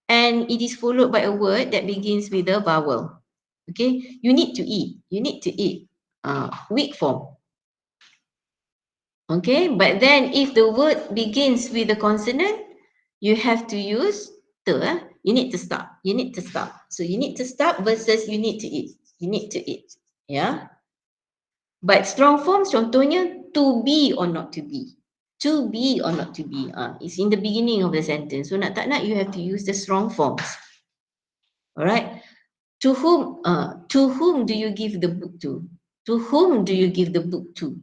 and it is followed by a word that begins with a vowel. Okay, you need to eat. You need to eat. Weak form. Okay, but then if the word begins with a consonant, you have to use the. You need to stop. You need to stop. So you need to stop versus you need to eat. You need to eat. Yeah. But strong forms contohnya to be or not to be. To be or not to be. It's in the beginning of the sentence. So nak tak nak, you have to use the strong forms. Alright. To whom do you give the book to? To whom do you give the book to?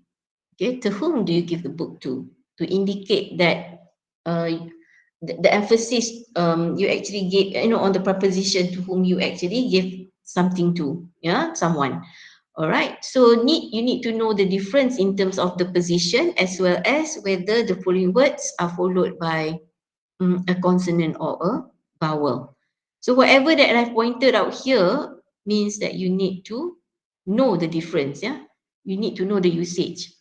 Okay, to whom do you give the book to? To indicate that the emphasis you actually give, on the preposition to whom you actually give something to, someone. All right. So you need to know the difference in terms of the position as well as whether the following words are followed by a consonant or a vowel. So whatever that I've pointed out here means that you need to know the difference. Yeah, you need to know the usage.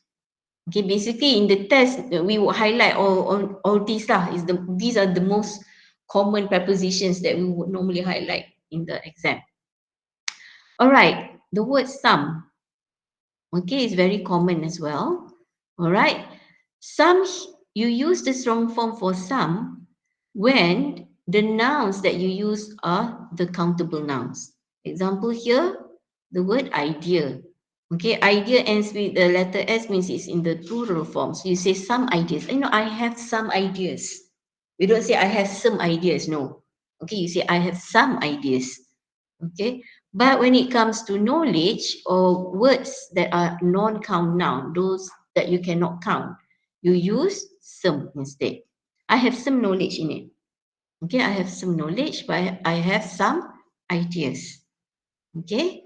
Okay, basically in the test we will highlight all these lah. These are the most common prepositions that we would normally highlight in the exam. All right, the word some. Okay, is very common as well. All right, some, you use the strong form for some when the nouns that you use are the countable nouns. Example here, the word idea. Okay, idea ends with the letter S, means it's in the plural form. So you say some ideas. I have some ideas. We don't say I have some ideas. No. Okay, you say I have some ideas. Okay, but when it comes to knowledge or words that are non-count noun, those that you cannot count, you use some instead. I have some knowledge in it. Okay, I have some knowledge, but I have some ideas. Okay,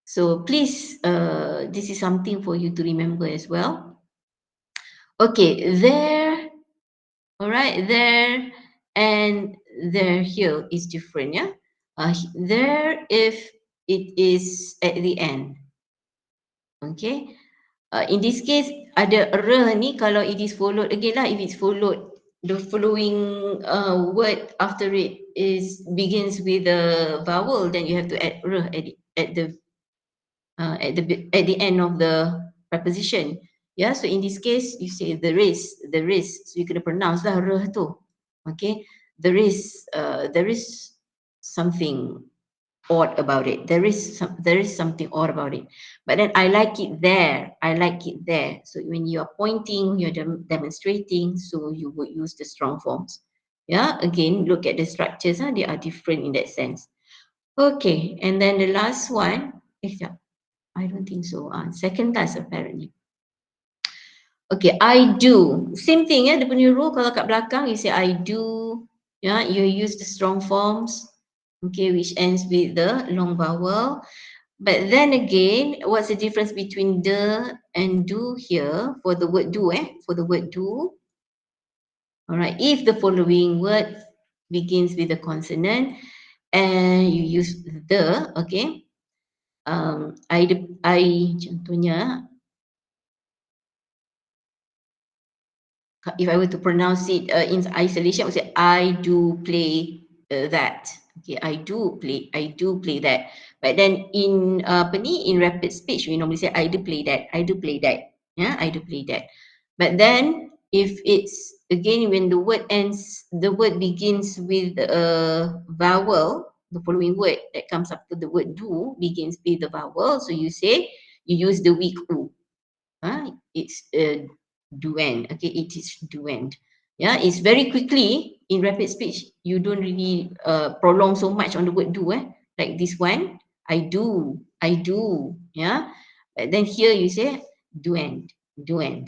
so please, this is something for you to remember as well. Okay, there, all right, there and there here is different, yeah. There, if it is at the end. Okay, in this case ada re ni kalau it is followed again lah, if it's followed, the following word after it begins with a vowel, then you have to add re at the end of the preposition. Yeah, so in this case you say there is, so you kena pronounce lah re tu. Okay, there is something odd about it. There is something odd about it. But then I like it there. I like it there. So when you are pointing, you're demonstrating, so you would use the strong forms. Yeah, again, look at the structures. They are different in that sense. Okay, and then the last one, yeah, I don't think so. Second class apparently. Okay, I do. Same thing, the punya rule kalau kat belakang, you say I do. Yeah, you use the strong forms. Okay, which ends with the long vowel. But then again, what's the difference between the and do here for the word do? For the word do. All right, if the following word begins with a consonant and you use the, okay. I contohnya, if I were to pronounce it in isolation, I would say I do play that. Okay, I do play that. But then in in rapid speech, we normally say I do play that. Yeah, I do play that. But then if it's again when the word begins with a vowel, the following word that comes after the word do begins with the vowel. So you use the weak u. It's duen. Okay, it is duen. Yeah, it's very quickly in rapid speech. You don't really prolong so much on the word do. Like this one, I do. Yeah, but then here you say do and.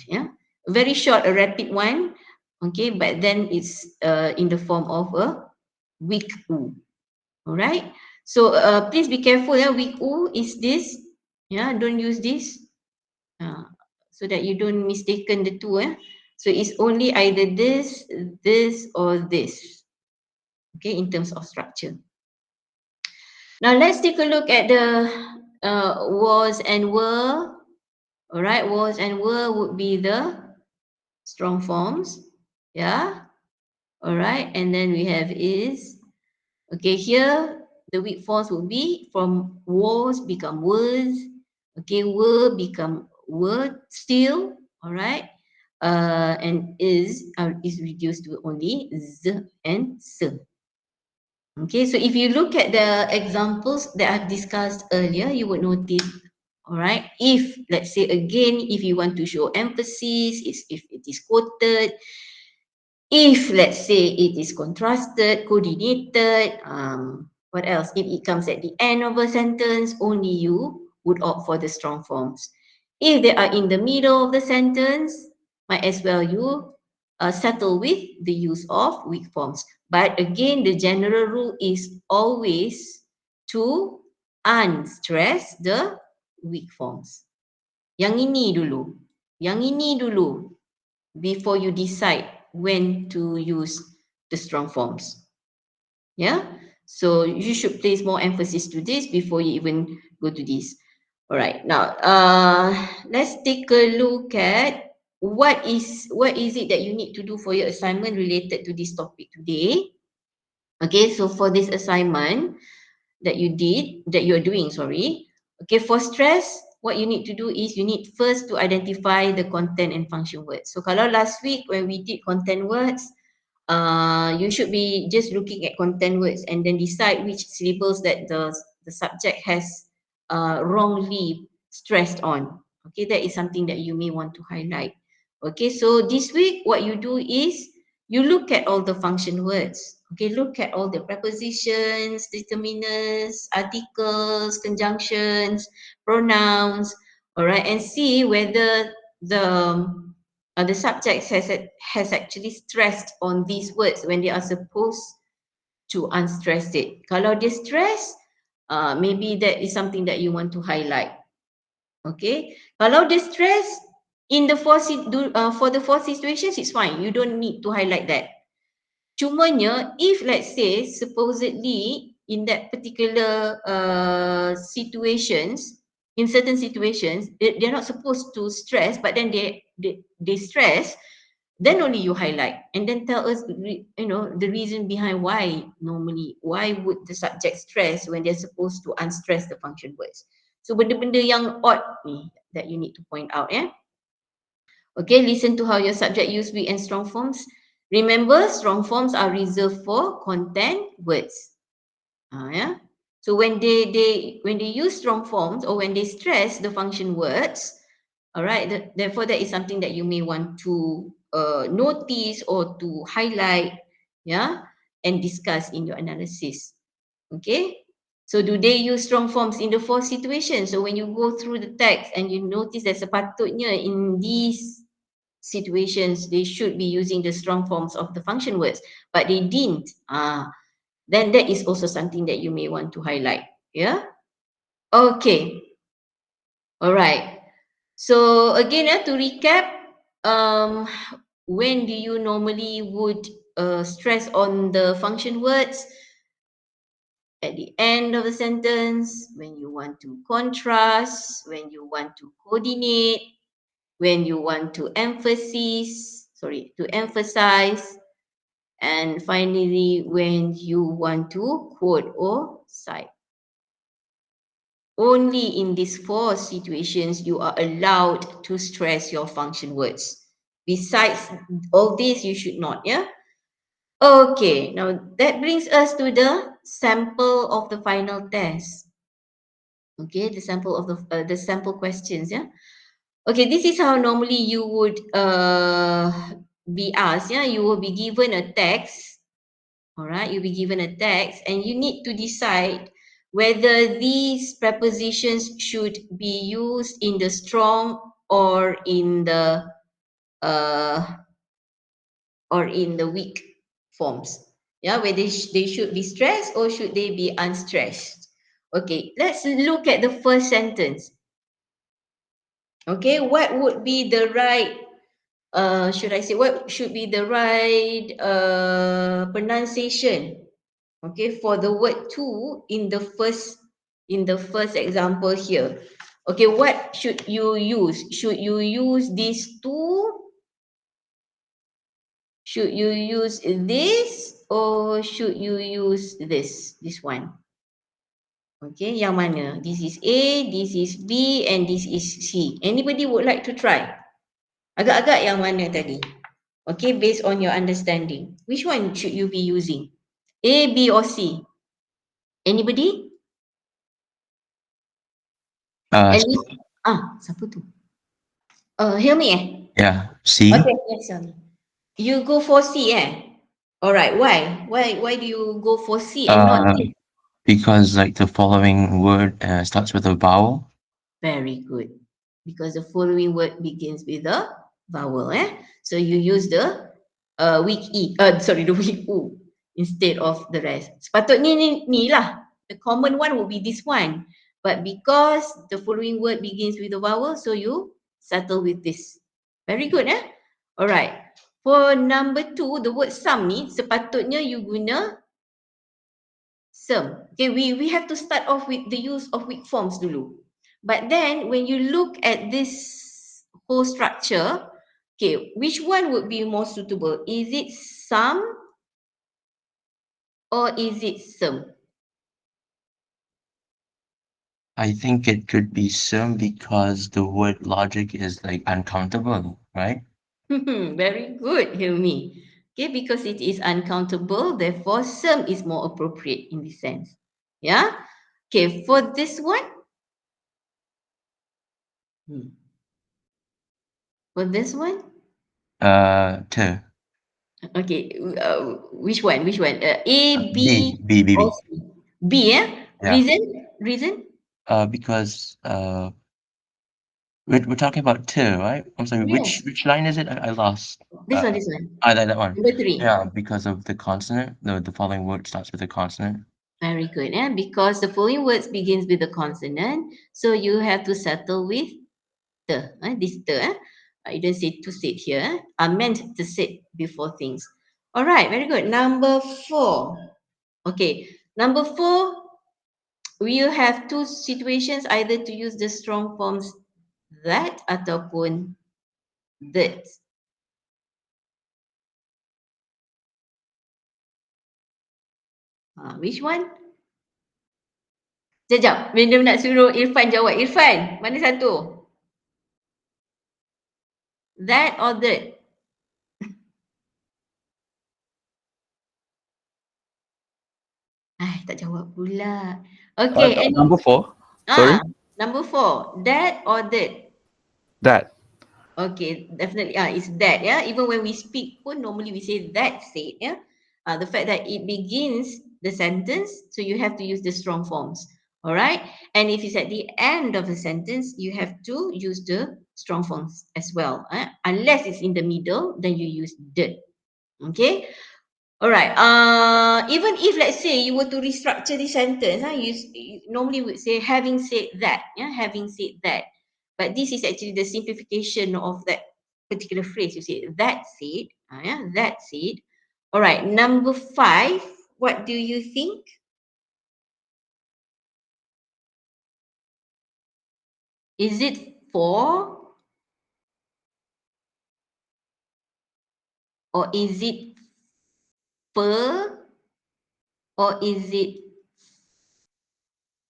Yeah, very short, a rapid one. Okay, but then it's in the form of a weak u. All right. So please be careful. Yeah, weak u is this. Yeah, don't use this. Uh, so that you don't mistaken the two. So it's only either this, or this. Okay, in terms of structure. Now let's take a look at the was and were. All right, was and were would be the strong forms. Yeah. All right, and then we have is. Okay, here the weak forms will be from was become was. Okay, were become were still. All right, and is reduced to only z and s. Okay, so if you look at the examples that I've discussed earlier, you would notice, all right, if let's say again, if you want to show emphasis, if it is quoted, if let's say it is contrasted, coordinated, what else? If it comes at the end of a sentence, only you would opt for the strong forms. If they are in the middle of the sentence, might as well you settle with the use of weak forms. But again, the general rule is always to unstress the weak forms. Yang ini dulu. Yang ini dulu before you decide when to use the strong forms. Yeah. So you should place more emphasis to this before you even go to this. All right. Now, let's take a look at what is it that you need to do for your assignment related to this topic today. Okay. So for this assignment that you are doing, sorry. Okay. For stress, what you need to do is you need first to identify the content and function words. So kalau last week when we did content words, you should be just looking at content words and then decide which syllables that the subject has wrongly stressed on. Okay, that is something that you may want to highlight. Okay, so this week what you do is you look at all the function words. Okay, look at all the prepositions, determiners, articles, conjunctions, pronouns, all right, and see whether the subject has actually stressed on these words when they are supposed to unstress it. Kalau dia stress, maybe that is something that you want to highlight. Okay. Kalau dia stress in the for the four situations, it's fine. You don't need to highlight that. Cumanya, if let's say supposedly in that particular situations, in certain situations, they're not supposed to stress, but then they stress, then only you highlight and then tell us, the reason behind why would the subject stress when they're supposed to unstress the function words. So benda-benda yang odd ni that you need to point out. Okay, listen to how your subject use weak and strong forms. Remember, strong forms are reserved for content words. Yeah. So when they use strong forms or when they stress the function words, all right, therefore that is something that you may want to notice or to highlight, yeah, and discuss in your analysis. Okay. So do they use strong forms in the four situations? So when you go through the text and you notice that sepatutnya in these situations they should be using the strong forms of the function words, but they didn't, then that is also something that you may want to highlight. Yeah. Okay. All right. So again, to recap, when do you normally would stress on the function words? At the end of the sentence, when you want to contrast, when you want to coordinate, when you want to emphasize, and finally, when you want to quote or cite. Only in these four situations you are allowed to stress your function words. Besides all this, you should not, yeah? Okay, now that brings us to the sample of the final test. Okay, the sample of the sample questions, yeah? Okay, this is how normally you would be asked, yeah, you will be given a text. All right, you'll be given a text, and you need to decide whether these prepositions should be used in the strong or in the uh, weak forms. Yeah, whether they should be stressed or should they be unstressed. Okay, let's look at the first sentence. Okay, what would be the right should I say what should be the right pronunciation, okay, for the word to in the first example here. Okay, what should you use? Should you use these two? Should you use this or should you use this one? Okay, yang mana? This is A, this is B, and this is C. Anybody would like to try? Agak-agak yang mana tadi? Okay, based on your understanding. Which one should you be using? A, B, or C? Anybody? At C. least, siapa tu? Helmi Yeah, C. Okay, yes, Helmi. You go for C Alright, why? Why do you go for C and not D? Because like the following word starts with a vowel. Very good. Because the following word begins with a vowel So you use the weak E, the weak U instead of the rest. Sepatutnya ni lah. The common one would be this one. But because the following word begins with a vowel, so you settle with this. Very good Alright. For number 2, the word some ni sepatutnya you guna some. Okay, we have to start off with the use of weak forms dulu. But then when you look at this whole structure, okay, which one would be more suitable? Is it some or is it some? I think it could be some because the word logic is like uncountable, right? Very good, Hilmi. Okay, because it is uncountable, therefore some is more appropriate in this sense. Yeah. Okay, for this one. For this one. To. Okay, which one? Which one? A, B, B. or C? B, Yeah. Reason? Because we're talking about to, right? I'm sorry, Yes. which line is it? I lost. This one. That one. Number 3. Yeah, because of the consonant. The following word starts with a consonant. Very good. Because the following words begins with a consonant, so you have to settle with the. This the. I didn't say to sit here. I meant to sit before things. All right. Very good. Number 4. Okay. Number 4. We will have two situations, either to use the strong forms that ataupun that. Which one? Sekejap, Random nak suruh Irfan jawab. Irfan, mana satu? That or that? Tak jawab pula. Okay. Number 4. Sorry. Number 4. That or that? That. Okay, definitely. It's that. Even when we speak pun, normally we say that said. The fact that it begins the sentence, so you have to use the strong forms. All right. And if it's at the end of the sentence, you have to use the strong forms as well. Unless it's in the middle, then you use the. Okay. All right. Even if let's say you were to restructure the sentence, you normally would say having said that. Having said that. But this is actually the simplification of that particular phrase. You say that said. That said. All right. Number 5. What do you think? Is it for? Or is it per? Or is it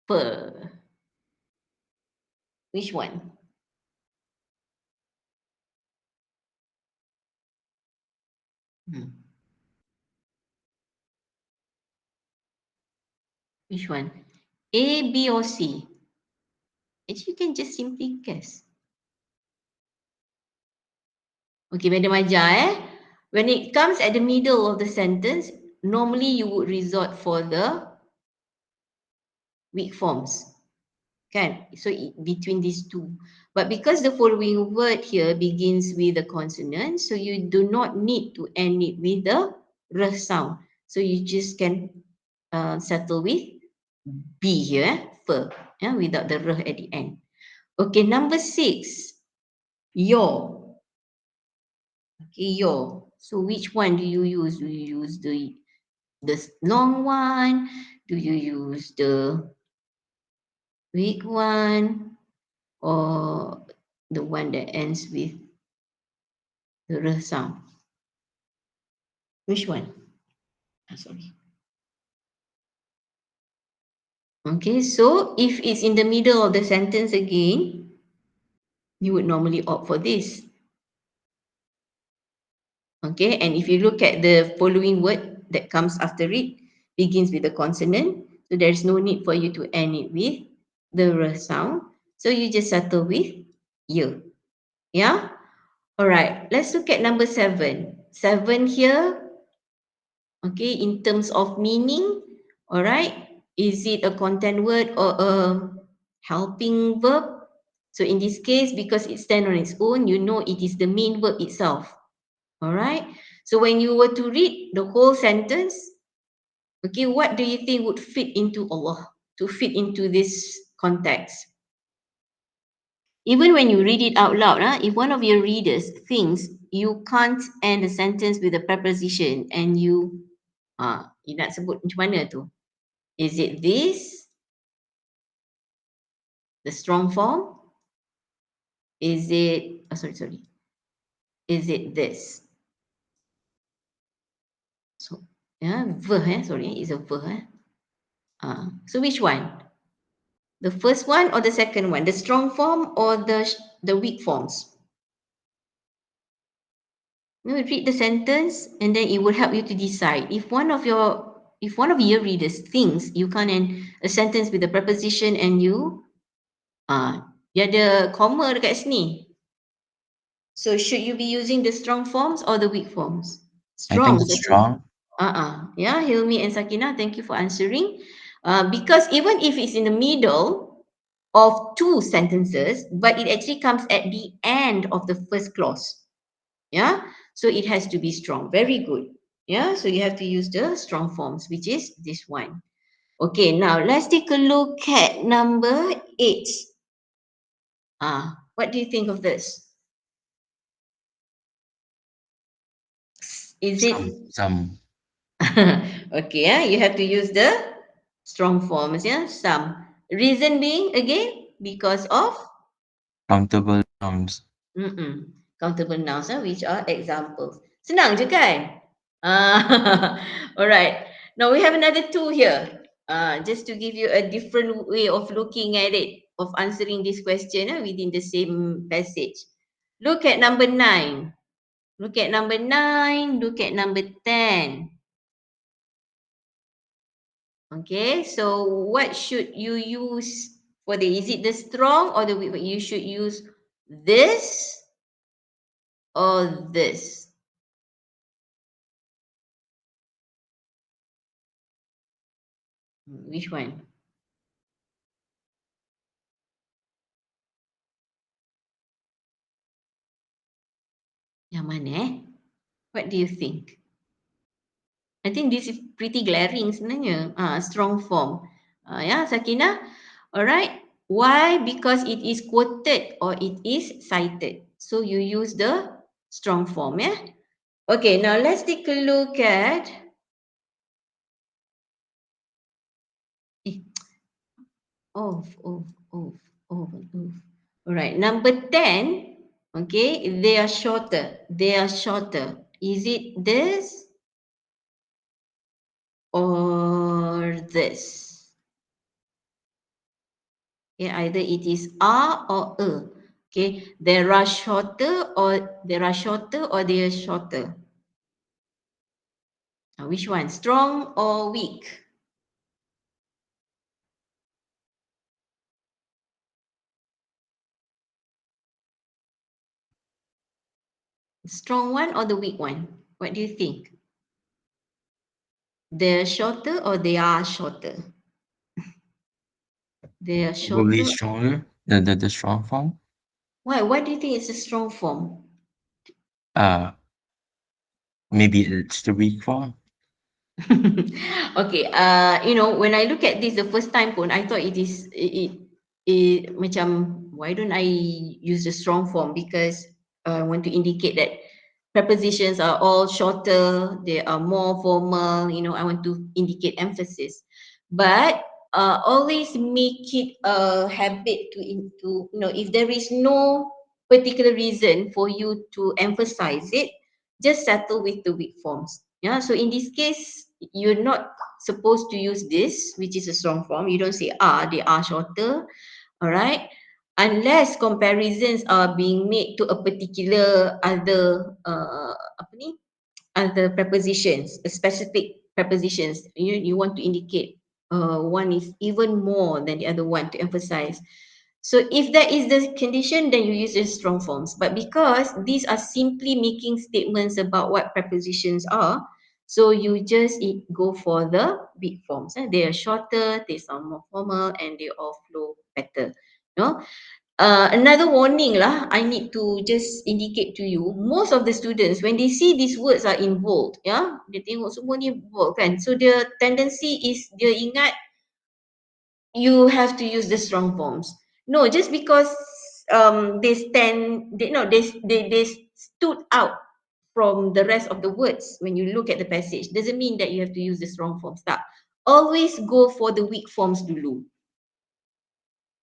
per? Which one? Which one? A, B, or C? Actually, you can just simply guess. Okay, Madam Ajar When it comes at the middle of the sentence, normally you would resort for the weak forms. Kan? So between these two. But because the following word here begins with a consonant, so you do not need to end it with the r sound. So you just can settle with B here, fur, without the r at the end. Okay, number 6, your. Okay, your. So which one do you use? Do you use the long one? Do you use the weak one? Or the one that ends with the r sound? Which one? Sorry. Okay, so if it's in the middle of the sentence again, you would normally opt for this. Okay, and if you look at the following word that comes after it, begins with a consonant, so there's no need for you to end it with the r sound. So you just settle with y. Yeah? All right, let's look at number 7. 7 here, okay, in terms of meaning, all right, is it a content word or a helping verb? So in this case, because it stands on its own, you know it is the main verb itself. All right. So when you were to read the whole sentence, okay, what do you think would fit into Allah, to fit into this context? Even when you read it out loud, if one of your readers thinks you can't end a sentence with a preposition and you nak sebut macam mana tu? Is it this? The strong form? Is it, sorry. Is it this? So, sorry, it's a ver. So which one? The first one or the second one? The strong form or the weak forms? You read the sentence and then it will help you to decide. If one of your readers thinks you can't end a sentence with a preposition and you dia ada comma dekat sini. So should you be using the strong forms or the weak forms? I think Strong. strong. Yeah, Hilmi and Sakina, thank you for answering. Because even if it's in the middle of two sentences, but it actually comes at the end of the first clause. Yeah, so it has to be strong. Very good. Yeah, so you have to use the strong forms, which is this one. Okay, now let's take a look at number 8. What do you think of this? Is it Some. okay? You have to use the strong forms. Yeah, some. Reason being again because of Countable nouns. countable nouns, which are examples. Senang je kan? Alright. Now we have another 2 here. Just to give you a different way of looking at it, of answering this question within the same passage. Look at number 9. Look at number 9. Look at number 10. Okay, so what should you use for the, is it the strong or the weak? You should use this or this. Which one? Yang mana What do you think? I think this is pretty glaring sebenarnya. Strong form. Yeah, Sakina? Alright. Why? Because it is quoted or it is cited. So you use the strong form, yeah? Okay, now let's take a look at All right, number 10, okay, they are shorter. They are shorter. Is it this or this? Okay, either it is R or E. Okay, there are shorter or they are shorter. Now, which one? Strong or weak? Strong one or the weak one? What do you think? They're shorter or they are shorter? They are Probably shorter. stronger. The strong form. Why? Why do you think it's a strong form? Uh, maybe it's the weak form. Okay, when I look at this the first time pun, I thought it macam, why don't I use the strong form, because I want to indicate that prepositions are all shorter, they are more formal, I want to indicate emphasis. But always make it a habit if there is no particular reason for you to emphasize it, just settle with the weak forms. Yeah, so in this case, you're not supposed to use this, which is a strong form. You don't say are, they are shorter, all right? Unless comparisons are being made to a particular other other prepositions, a specific prepositions. You want to indicate one is even more than the other one to emphasize. So if that is the condition, then you use the strong forms. But because these are simply making statements about what prepositions are, so you just go for the weak forms. They are shorter, they sound more formal, and they all flow better. No? Another warning lah, I need to just indicate to you, most of the students, when they see these words are in bold, dia tengok semua ni bold kan, so their tendency is dia ingat you have to use the strong forms. No, just because they stood out from the rest of the words when you look at the passage, doesn't mean that you have to use the strong forms. Tak. Always go for the weak forms dulu.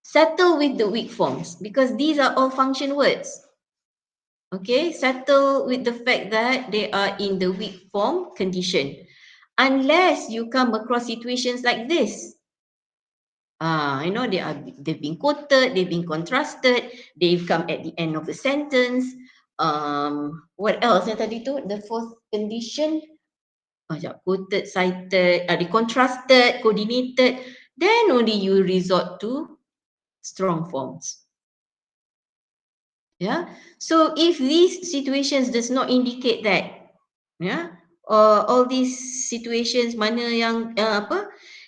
Settle with the weak forms because these are all function words. Okay, settle with the fact that they are in the weak form condition. Unless you come across situations like this. They've been quoted, they've been contrasted, they've come at the end of the sentence. What else yang tadi tu? The fourth condition. Quoted, cited, they contrasted, coordinated. Then only you resort to strong forms. Yeah. So if these situations does not indicate that, all these situations mana yang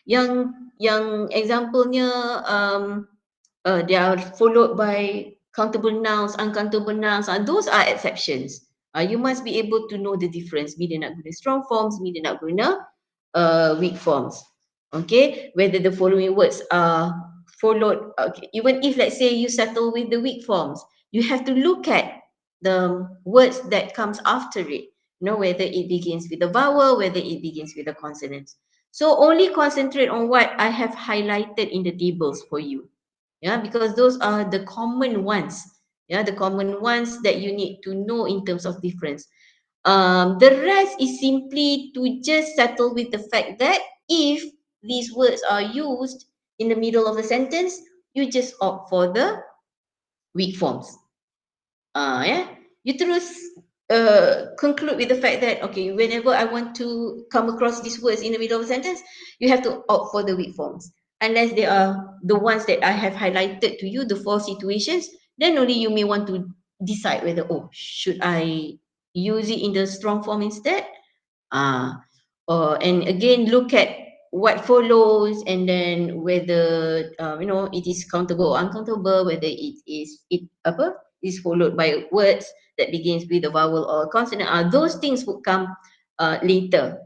yang example-nya they are followed by countable nouns, uncountable nouns, those are exceptions. You must be able to know the difference bila nak guna strong forms, bila nak guna weak forms. Okay, whether the following words are followed, okay, even if let's say you settle with the weak forms, you have to look at the words that comes after it, whether it begins with a vowel, whether it begins with a consonant. So only concentrate on what I have highlighted in the tables for you. Because those are the common ones. The common ones that you need to know in terms of difference. The rest is simply to just settle with the fact that if these words are used in the middle of the sentence, you just opt for the weak forms. You terus conclude with the fact that, okay, whenever I want to come across these words in the middle of a sentence, you have to opt for the weak forms. Unless they are the ones that I have highlighted to you, the 4 situations, then only you may want to decide whether, should I use it in the strong form instead? And again, look at what follows, and then whether it is countable or uncountable, whether it is followed by words that begins with a vowel or a consonant. Those things would come later,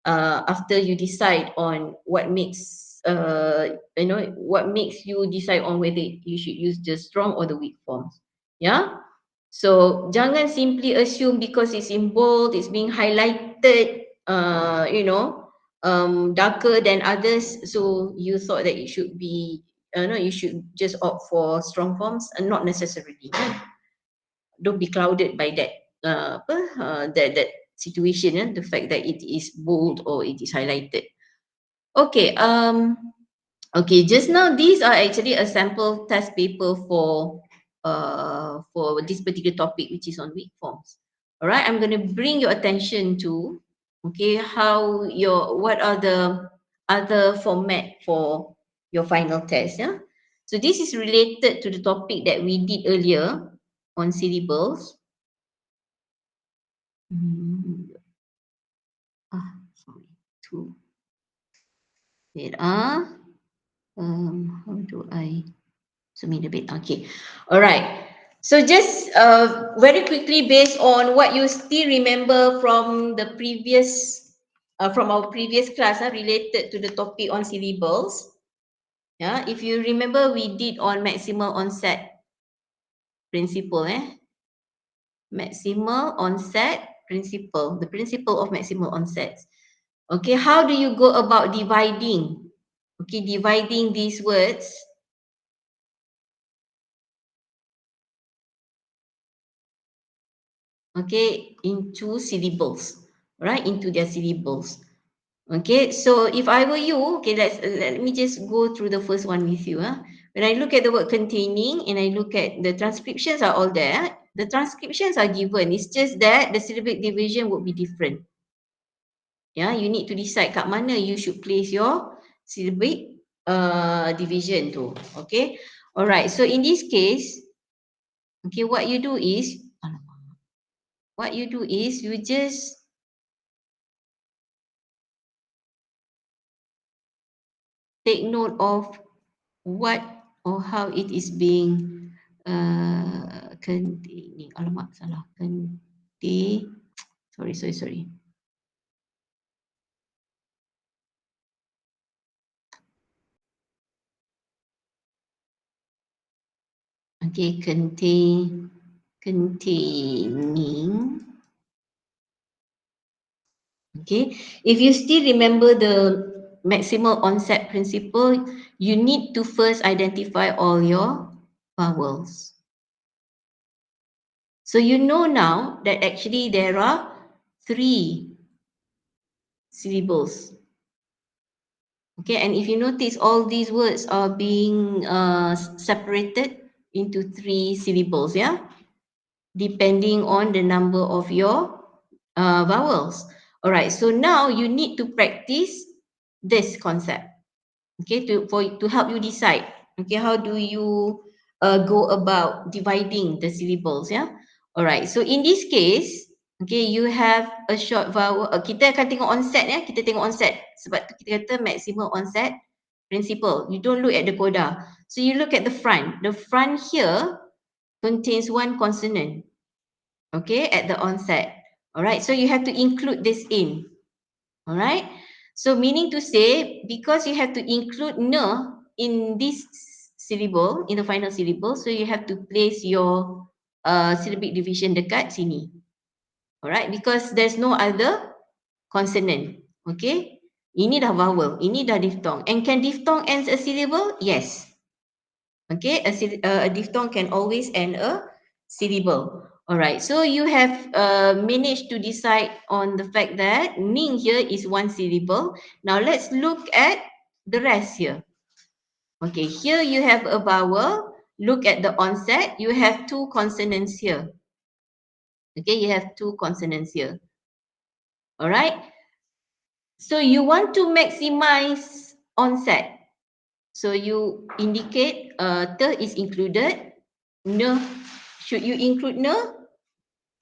after you decide on what makes what makes you decide on whether you should use the strong or the weak forms. So jangan simply assume because it's in bold, it's being highlighted, darker than others, so you thought that it should be you should just opt for strong forms, and not necessarily. Don't be clouded by that that situation, the fact that it is bold or it is highlighted. Okay, just now these are actually a sample test paper for this particular topic, which is on weak forms. All right, I'm going to bring your attention to what are the other format for your final test. So this is related to the topic that we did earlier on syllables. Sorry. Two. Wait, how do I zoom in a bit? Okay. All right. So just very quickly, based on what you still remember from the previous, from our previous class, related to the topic on syllables. Yeah, if you remember, we did on maximal onset principle, maximal onset principle, the principle of maximal onsets. Okay, how do you go about dividing? Okay, dividing these words. Okay, into syllables, right? Into their syllables. Okay, so if I were you, okay, let me just go through the first one with you. When I look at the word containing and I look at the transcriptions are all there. The transcriptions are given. It's just that the syllabic division would be different. Yeah, you need to decide kat mana you should place your syllabic division tu. Okay, all right. So in this case, okay, what you do is you just take note of what or how it is being containing. Alamak, salah. Sorry. Okay, containing. Okay, if you still remember the maximal onset principle, you need to first identify all your vowels. So you know now that actually there are 3 syllables. Okay, and if you notice, all these words are being separated into 3 syllables, yeah, depending on the number of your vowels. All right, so now you need to practice this concept, okay, to help you decide, okay, how do you go about dividing the syllables, yeah. All right, so in this case, okay, you have a short vowel. Kita akan tengok onset, ya, kita tengok onset sebab tu kita kata maximal onset principle. You don't look at the coda, so you look at the front. The front here contains 1 consonant, okay, at the onset. All right, so you have to include this in. All right, so meaning to say, because you have to include ne in this syllable, in the final syllable, so you have to place your syllabic division dekat sini. All right, because there's no other consonant. Okay, ini dah vowel, ini dah diphthong. And can diphthong end a syllable? Yes. Okay, a diphthong can always end a syllable. All right, so you have managed to decide on the fact that ning here is 1 syllable. Now let's look at the rest here. Okay, here you have a vowel. Look at the onset. You have 2 consonants here. Okay, you have 2 consonants here. All right. So you want to maximize onset. So you indicate te is included. Ne, should you include ne?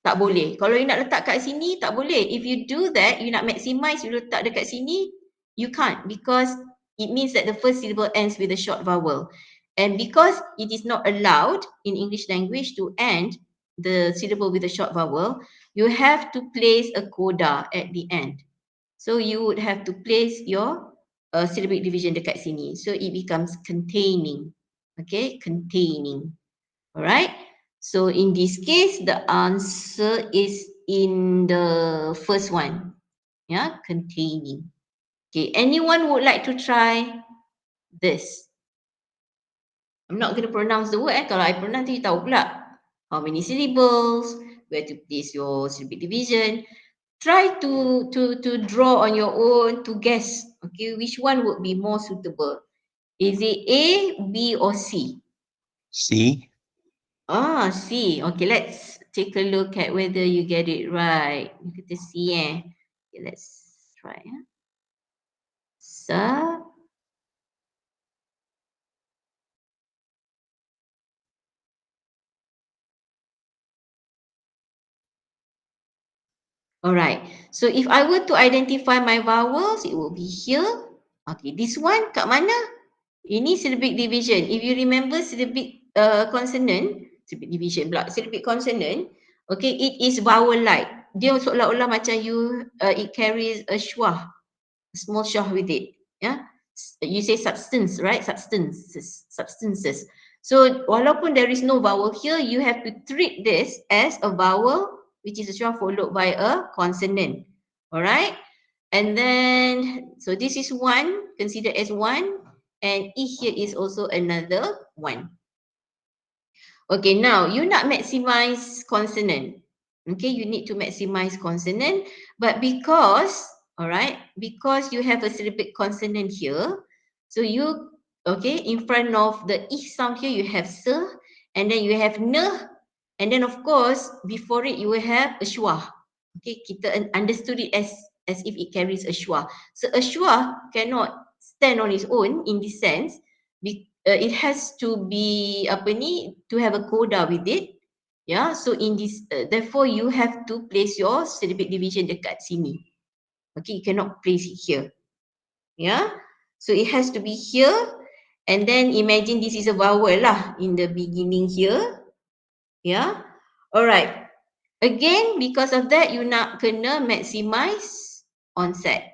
Tak boleh. Kalau you nak letak kat sini, tak boleh. If you do that, you nak maximize, you letak dekat sini, you can't, because it means that the first syllable ends with a short vowel. And because it is not allowed in English language to end the syllable with a short vowel, you have to place a coda at the end. So you would have to place your syllabic division dekat sini. So it becomes containing. Okay, containing. Alright. So in this case, the answer is in the first one. Yeah, containing. Okay, anyone would like to try this? I'm not going to pronounce the word. Kalau I pronounce, you tahu pula how many syllables, where to place your syllabic division. Try to draw on your own to guess, okay, which one would be more suitable. Is it A, B, or C? C. C. Okay, let's take a look at whether you get it right. Kita see, Okay, let's try. Sa. Alright. So if I were to identify my vowels, it will be here. Okay, this one kat mana? Ini syllabic division. If you remember syllabic consonant, syllabic division pula, syllabic consonant, okay, it is vowel-like. Dia seolah-olah macam it carries a schwa, a small schwa with it. Yeah, you say substance, right? Substances. So walaupun there is no vowel here, you have to treat this as a vowel, which is a schwa followed by a consonant. Alright, and then so this is one, considered as one, and E here is also another one. Okay, now you nak maximize consonant. Okay, you need to maximize consonant, but because, alright, because you have a syllabic consonant here, so you, okay, in front of the E sound here, you have S, and then you have N, and then of course, before it, you will have a schwa. Okay, kita understood it as if it carries a schwa. So a schwa cannot stand on its own in this sense. It has to be to have a coda with it. Yeah, so in this, therefore you have to place your syllabic division dekat sini. Okay, you cannot place it here. Yeah, so it has to be here, and then imagine this is a vowel lah in the beginning here. Yeah, alright. Again, because of that, you nak kena maximize onset.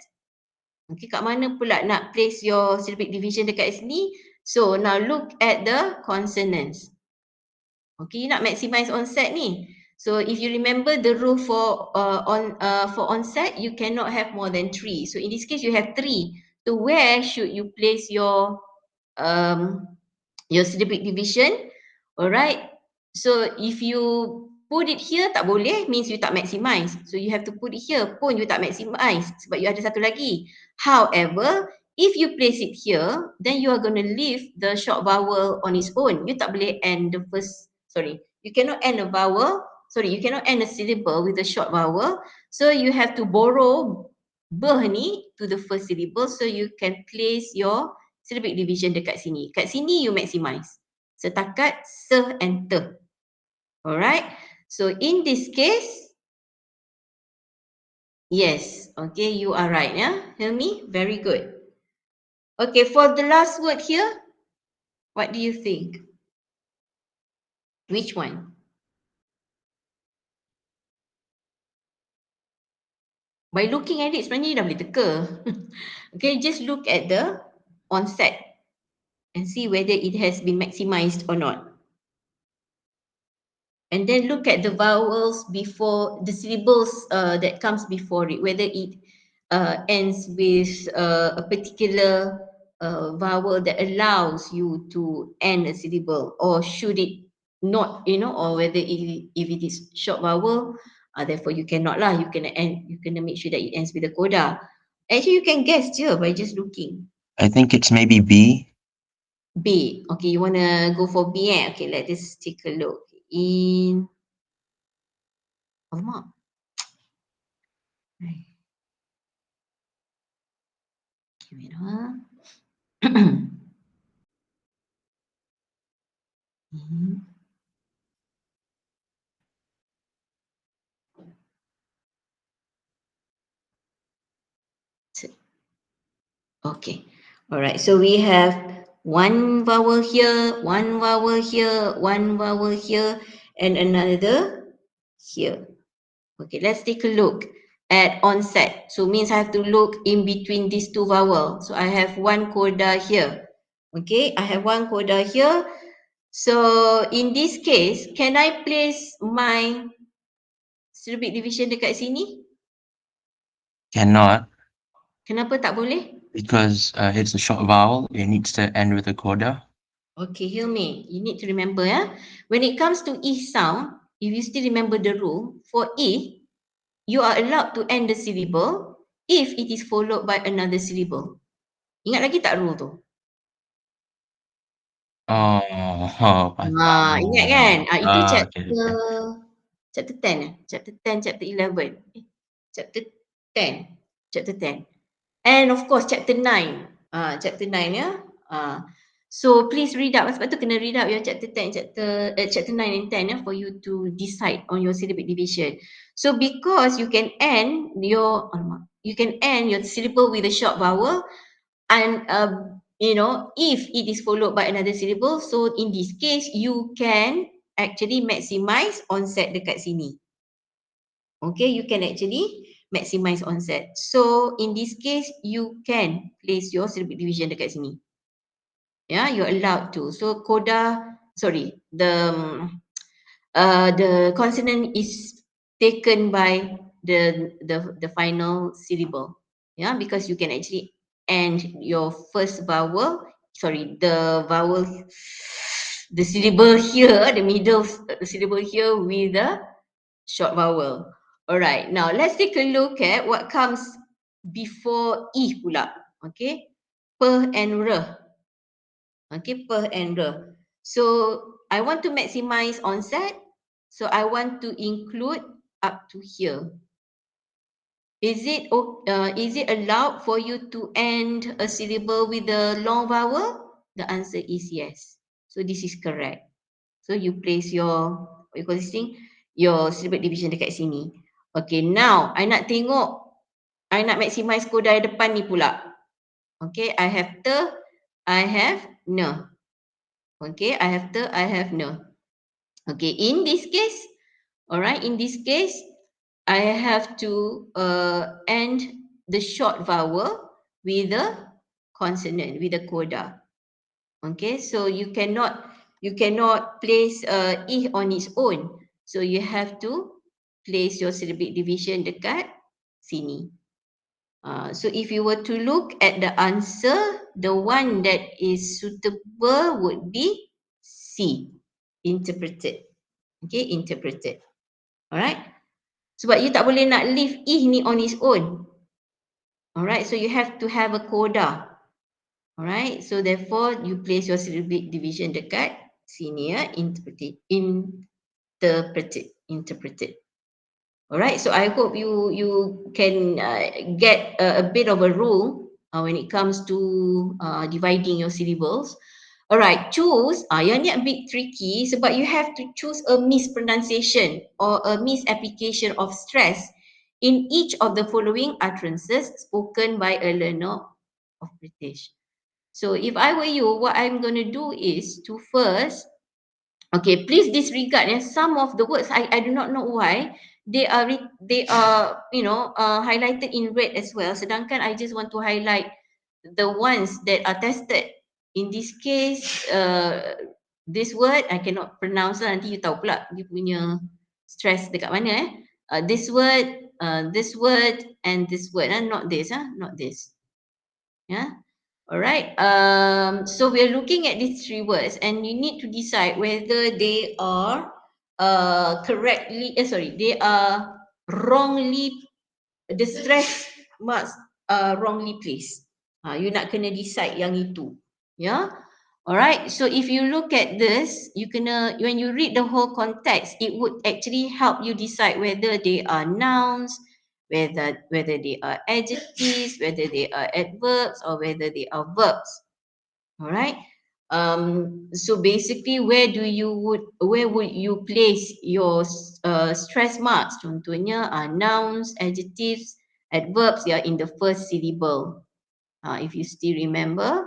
Okay, kat mana pula nak place your syllabic division dekat sini? So now look at the consonants. Okay, you nak maximize onset ni. So if you remember the rule for onset, you cannot have more than 3. So in this case, you have 3. So where should you place your syllabic division? Alright. So if you put it here tak boleh, means you tak maximize. So you have to put it here pun you tak maximize sebab you ada satu lagi. However, if you place it here, then you are going to leave the short vowel on its own. You tak boleh end the first, you cannot end a vowel, you cannot end a syllable with a short vowel. So you have to borrow ni to the first syllable, so you can place your syllabic division dekat sini. Kat sini you maximize. Setakat se and te. Alright. So in this case, yes. Okay, you are right. Yeah, Helmi, very good. Okay, for the last word here, what do you think? Which one? By looking at it, sebenarnya dah boleh teka. Okay, just look at the onset and see whether it has been maximized or not. And then look at the vowels before, the syllables that comes before it, whether it ends with a particular vowel that allows you to end a syllable, or should it not, or whether if it is short vowel, therefore you cannot lah, you can make sure that it ends with a coda. Actually, you can guess je by just looking. I think it's maybe B. B. Okay, you want to go for B, eh? Okay, let us take a look. Alamak. Okay, wait, Okay, all right. So we have one vowel here, one vowel here, one vowel here, and another here. Okay, let's take a look at onset. So means I have to look in between these two vowels. So I have one coda here. Okay, I have one coda here. So in this case, can I place my syllabic division dekat sini? Cannot, Kenapa tak boleh? because it's a short vowel. It needs to end with a coda. Okay, Hilmi, you need to remember, when it comes to E sound, if you still remember the rule, for E, you are allowed to end the syllable if it is followed by another syllable. Ingat lagi tak rule tu? Ingat kan? Itu chapter 10, chapter 10, chapter 11. Chapter 10, chapter 10. And of course, chapter 9. Chapter 9, yeah. So please read up. Sebab tu kena read up your chapter 10, chapter 9 and 10 for you to decide on your syllable division. So because you can end your syllable with a short vowel, and if it is followed by another syllable, so in this case you can actually maximize onset dekat sini. Okay, you can actually maximize onset. So in this case you can place your syllable division dekat sini. Yeah, you're allowed to. So the consonant is taken by the final syllable. Yeah, because you can actually end your first vowel, the syllable here, the middle syllable here with the short vowel. All right, now let's take a look at what comes before E pula. Okay, per and re. Okay, per and re. So I want to maximize onset. So I want to include up to here. Is it allowed for you to end a syllable with a long vowel? The answer is yes. So this is correct. So you place your your syllable division dekat sini. Okay, now I nak maximize koda depan ni pula. Okay, I have te, I have ne. Okay, I have te, I have ne. Okay, in this case, in this case, I have to end the short vowel with a consonant, with a coda. Okay, so you cannot place I on its own. So you have to place your syllabic division dekat sini. So if you were to look at the answer, the one that is suitable would be C, interpreted. Okay, interpreted. Alright. Sebab you tak boleh nak leave I ni on its own. Alright, so you have to have a coda. Alright, so therefore you place your syllabic division dekat sini ya, interpreted. Alright, so I hope you can get a bit of a rule when it comes to dividing your syllables. Alright, choose. Yang ni a bit tricky sebab you have to choose a mispronunciation or a misapplication of stress in each of the following utterances spoken by a learner of British. So if I were you, what I'm going to do is to first, okay, please disregard some of the words. I do not know why they are highlighted in red as well. Sedangkan I just want to highlight the ones that are tested. In this case, this word I cannot pronounce lah. Nanti you tahu pula dia punya stress dekat mana this word, and this word, not this, not this. Yeah. All right. So we're looking at these three words, and you need to decide whether they are they are wrongly, the stress marks are wrongly placed. You nak kena decide yang itu. Yeah. All right. So if you look at this, when you read the whole context, it would actually help you decide whether they are nouns, whether they are adjectives, whether they are adverbs, or whether they are verbs. All right. So basically, where would you place your stress marks? Contohnya nouns, adjectives, adverbs, in the first syllable. If you still remember,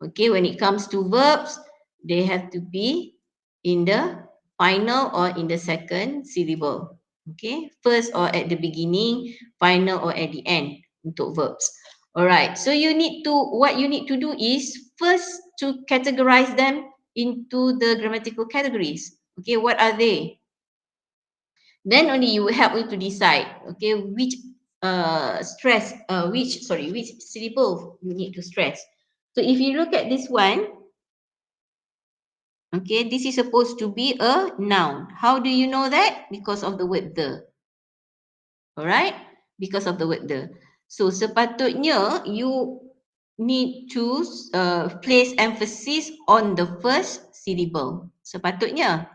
okay, when it comes to verbs, they have to be in the final or in the second syllable. Okay, first or at the beginning, final or at the end untuk verbs. Alright, so what you need to do is first to categorize them into the grammatical categories. Okay, what are they? Then only you will help you to decide, okay, which syllable you need to stress. So if you look at this one, okay, this is supposed to be a noun. How do you know that? Because of the word the. Alright, because of the word the. So sepatutnya you need to place emphasis on the first syllable. Sepatutnya.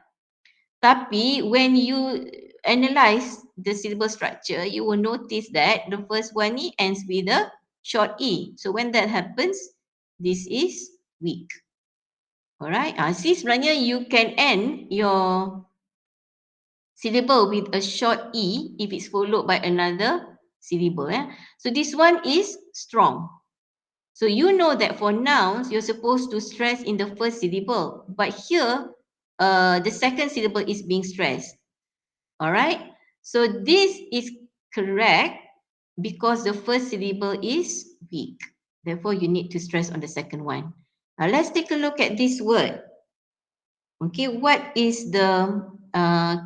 Tapi when you analyze the syllable structure, you will notice that the first one ni ends with a short E. So when that happens, this is weak. Alright, see sebenarnya you can end your syllable with a short E if it's followed by another syllable. So this one is strong. So you know that for nouns, you're supposed to stress in the first syllable. But here, the second syllable is being stressed. Alright, so this is correct because the first syllable is weak. Therefore, you need to stress on the second one. Now, let's take a look at this word. Okay, what is the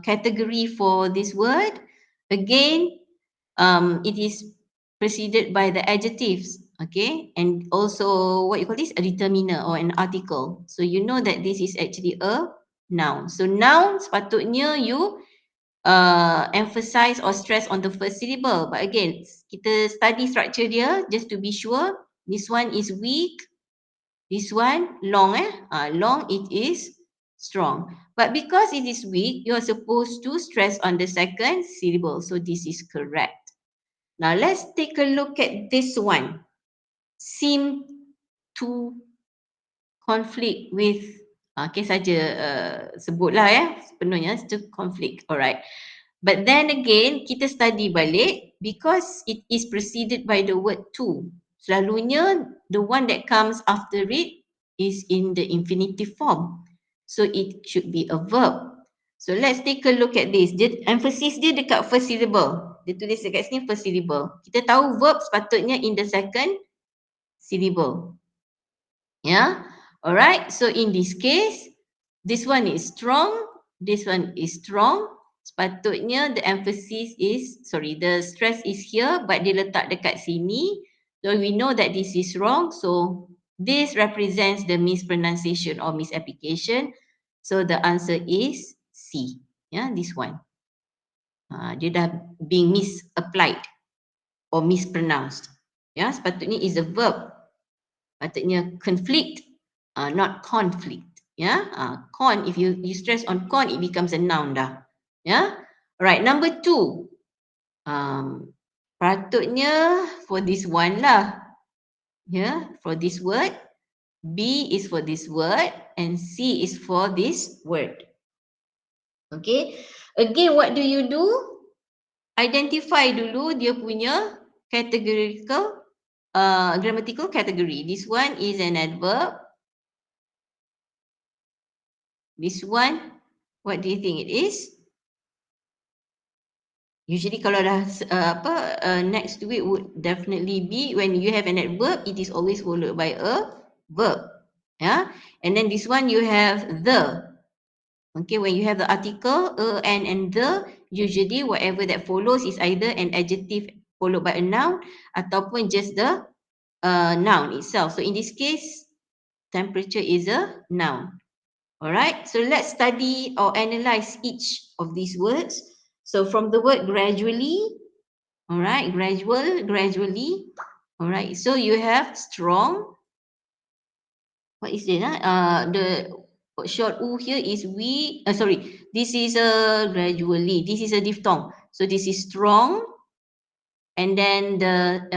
category for this word? Again, it is preceded by the adjectives, okay, and also what you call this, a determiner or an article. So you know that this is actually a noun. So noun sepatutnya you emphasize or stress on the first syllable. But again, kita study structure dia just to be sure. This one is weak. This one long, long it is strong. But because it is weak, you are supposed to stress on the second syllable. So this is correct. Now let's take a look at this one. Seem to conflict with, okay saja sebutlah sepenuhnya to conflict. Alright. But then again, kita study balik because it is preceded by the word to. Selalunya the one that comes after it is in the infinitive form. So it should be a verb. So let's take a look at this. Emphasis dia dekat first syllable. Dia tulis dekat sini first syllable. Kita tahu verb sepatutnya in the second syllable. Yeah. Alright. So in this case, this one is strong. This one is strong. Sepatutnya the emphasis is, the stress is here but dia letak dekat sini. So we know that this is wrong. So this represents the mispronunciation or misapplication. So the answer is C. Yeah, this one. Dia dah being misapplied or mispronounced. Yeah, sepatutnya is a verb. Sepatutnya conflict, not conflict. Yeah, con, if you stress on con, it becomes a noun dah. Yeah. Alright, number 2. Patutnya for this one lah. Yeah, for this word. B is for this word and C is for this word. Okay. Again, what do you do? Identify dulu dia punya categorical, grammatical category. This one is an adverb. This one, what do you think it is? Usually kalau dah next to it would definitely be when you have an adverb, it is always followed by a verb. Yeah, and then this one you have the. Okay, when you have the article a, and the, usually whatever that follows is either an adjective followed by a noun ataupun just the noun itself. So in this case, temperature is a noun. Alright, so let's study or analyze each of these words. So from the word gradually, alright, gradually, alright, so you have strong. What is it? The short U here is we, this is a gradually, this is a diphthong. So this is strong, and then the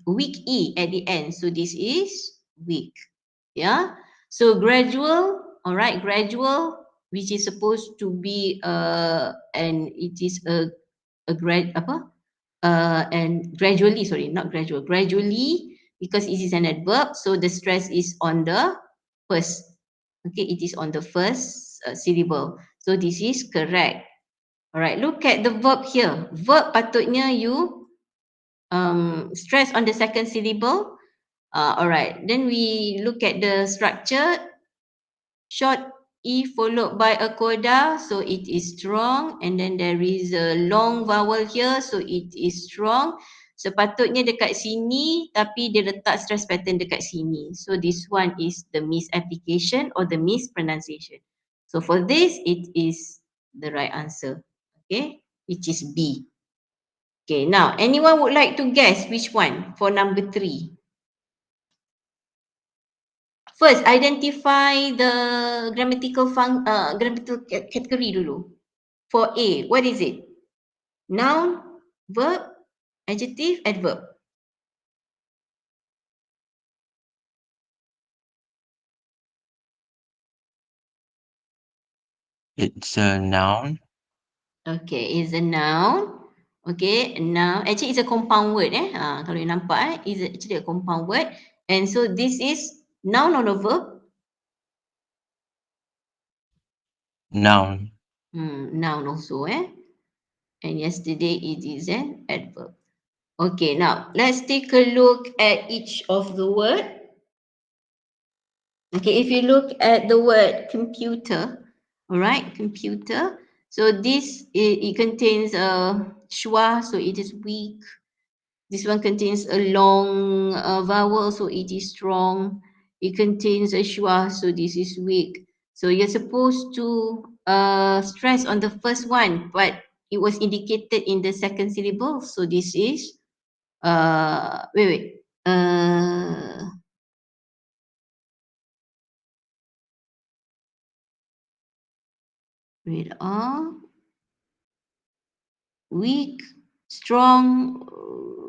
weak E at the end. So this is weak. Yeah, so gradual. Alright, gradual, which is supposed to be and it is a and gradually, not gradual, gradually, because it is an adverb, so the stress is on the first. Okay, it is on the first syllable. So this is correct. Alright, look at the verb here. Verb patutnya you stress on the second syllable. Alright, then we look at the structure. Short E followed by a coda, so it is strong, and then there is a long vowel here, so it is strong. Sepatutnya dekat sini, tapi dia letak stress pattern dekat sini. So this one is the misapplication or the mispronunciation. So for this, it is the right answer. Okay, which is B. Okay, now anyone would like to guess which one for number 3? First, identify the grammatical category dulu. For A, what is it? Noun, verb, adjective, adverb. It's a noun. Okay, is a noun. Okay, a noun. Actually, it's a compound word. Kalau you nampak, is actually a compound word. And so this is noun or a verb? Noun. Noun also. And yesterday it is an adverb. Okay, now let's take a look at each of the word. Okay, if you look at the word computer, all right, computer. So this it contains a schwa, so it is weak. This one contains a long vowel, so it is strong. It contains a schwa, so this is weak. So you're supposed to stress on the first one, but it was indicated in the second syllable, so this is wait. Wait, weak, strong,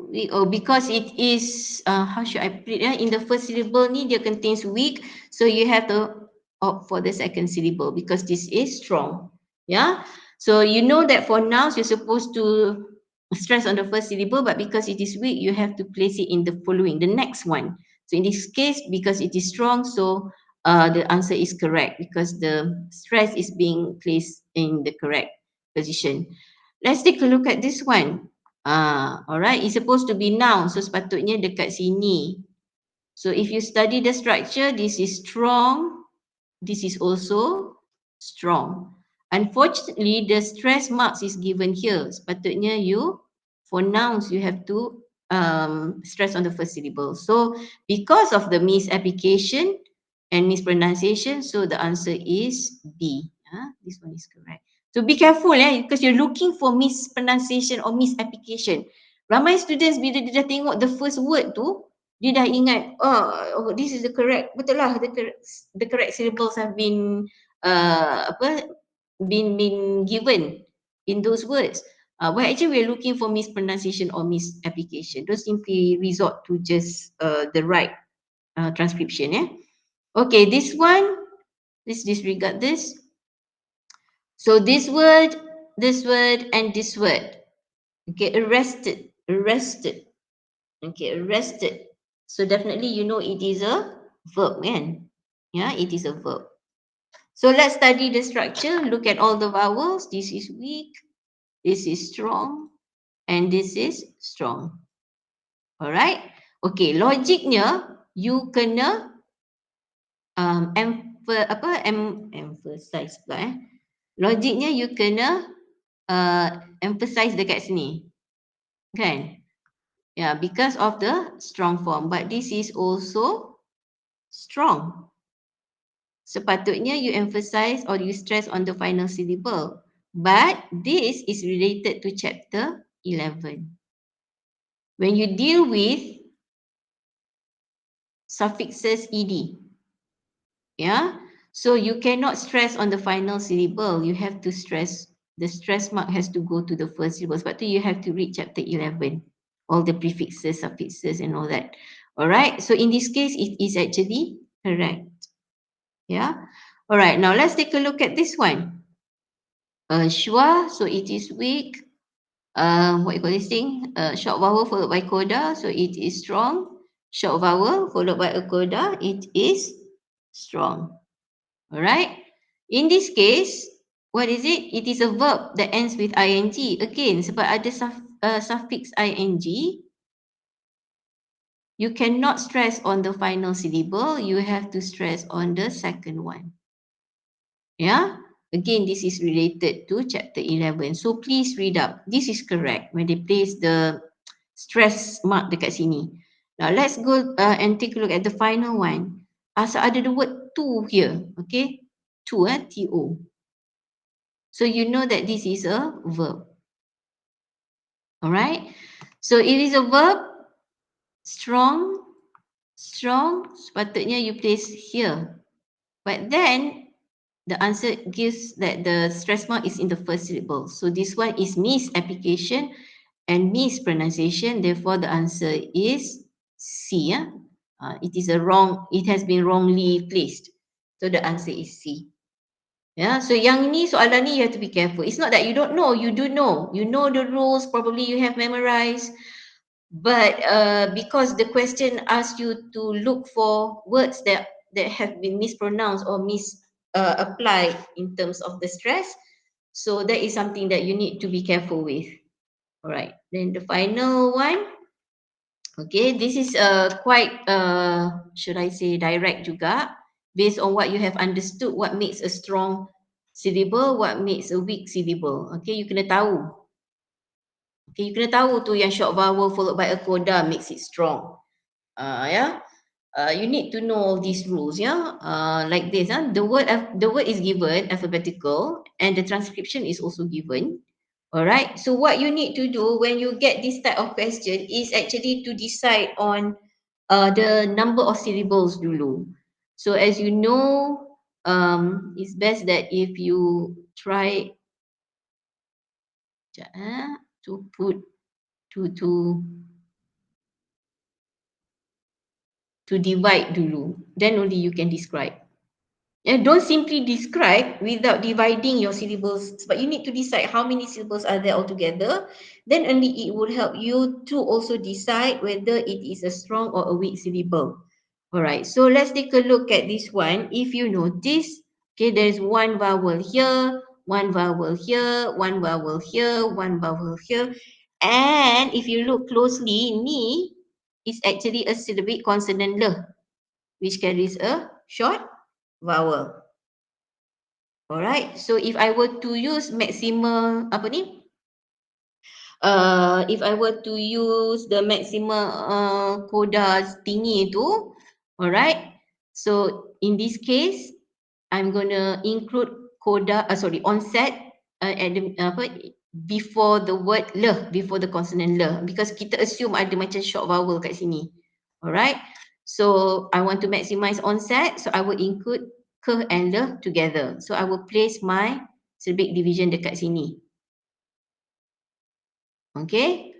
weak. Oh, because it is, how should I put it? In the first syllable ni, dia contains weak, so you have to opt for the second syllable because this is strong. Yeah. So you know that for nouns, you're supposed to stress on the first syllable, but because it is weak, you have to place it in the following, the next one. So in this case, because it is strong, so the answer is correct because the stress is being placed in the correct position. Let's take a look at this one. Alright, it's supposed to be noun, so sepatutnya dekat sini. So if you study the structure, this is strong, this is also strong. Unfortunately, the stress marks is given here. Sepatutnya you, for nouns, you have to stress on the first syllable. So because of the misapplication and mispronunciation, so the answer is B. This one is correct. So be careful because you're looking for mispronunciation or misapplication. Ramai students bila dia dah tengok the first word tu, dia dah ingat, this is the correct, betul lah, the correct syllables have been been given in those words. But actually we're looking for mispronunciation or misapplication. Don't simply resort to just the right transcription. Okay, this one, let's disregard this. So this word, and this word. Okay, arrested. Okay, arrested. So definitely you know it is a verb, kan? Yeah, it is a verb. So let's study the structure. Look at all the vowels. This is weak, this is strong, and this is strong. Alright? Okay, logiknya you kena emphasize pula Logiknya you kena emphasize dekat sini. Kan? Yeah, because of the strong form. But this is also strong. Sepatutnya you emphasize or you stress on the final syllable. But this is related to chapter 11. When you deal with suffixes ed, yeah, so you cannot stress on the final syllable. You have to stress, the stress mark has to go to the first syllable. Sebab tu you have to read chapter 11. All the prefixes, suffixes and all that. Alright, so in this case, it is actually correct. Yeah. Alright, now let's take a look at this one. Schwa, so it is weak. What you call this thing? Short vowel followed by coda, so it is strong. Short vowel followed by a coda, it is strong. Alright. In this case, what is it? It is a verb that ends with ing. Again, sebab ada suffix ing, you cannot stress on the final syllable. You have to stress on the second one. Yeah. Again, this is related to chapter 11. So please read up. This is correct when they place the stress mark dekat sini. Now let's go and take a look at the final one. Asal ada the word to here. Okay. To, T-O. So you know that this is a verb. Alright. So it is a verb. Strong. Sepatutnya you place here. But then the answer gives that the stress mark is in the first syllable. So this one is misapplication and mispronunciation. Therefore, the answer is C. It has been wrongly placed. So the answer is C. Yeah, so yang ni soalan ni you have to be careful. It's not that you don't know, you do know. You know the rules, probably you have memorized. But because the question asks you to look for words that have been mispronounced or applied in terms of the stress, so that is something that you need to be careful with. All right. Then the final one. Okay, this is quite should I say direct juga, based on what you have understood, what makes a strong syllable, what makes a weak syllable. Okay, you kena tahu. Okay, you kena tahu tu yang short vowel followed by a coda makes it strong. Yeah. You need to know all these rules, yeah. Like this, the word is given alphabetical, and the transcription is also given. All right. So what you need to do when you get this type of question is actually to decide on the number of syllables dulu. So as you know, it's best that if you try to put to divide dulu, then only you can describe. And don't simply describe without dividing your syllables, but you need to decide how many syllables are there altogether. Then only it will help you to also decide whether it is a strong or a weak syllable. All right, so let's take a look at this one. If you notice, okay, there's one vowel here, one vowel here, one vowel here, one vowel here. And if you look closely, ni is actually a syllabic consonant le, which carries a short vowel. Alright, so if I were to use maximal if I were to use the maximal coda tinggi tu, alright, so in this case I'm gonna include coda onset at the before the word le, before the consonant le, because kita assume ada macam short vowel kat sini. Alright, so I want to maximize onset, so I will include ke and le together. So I will place my syllabic division dekat sini. Okay,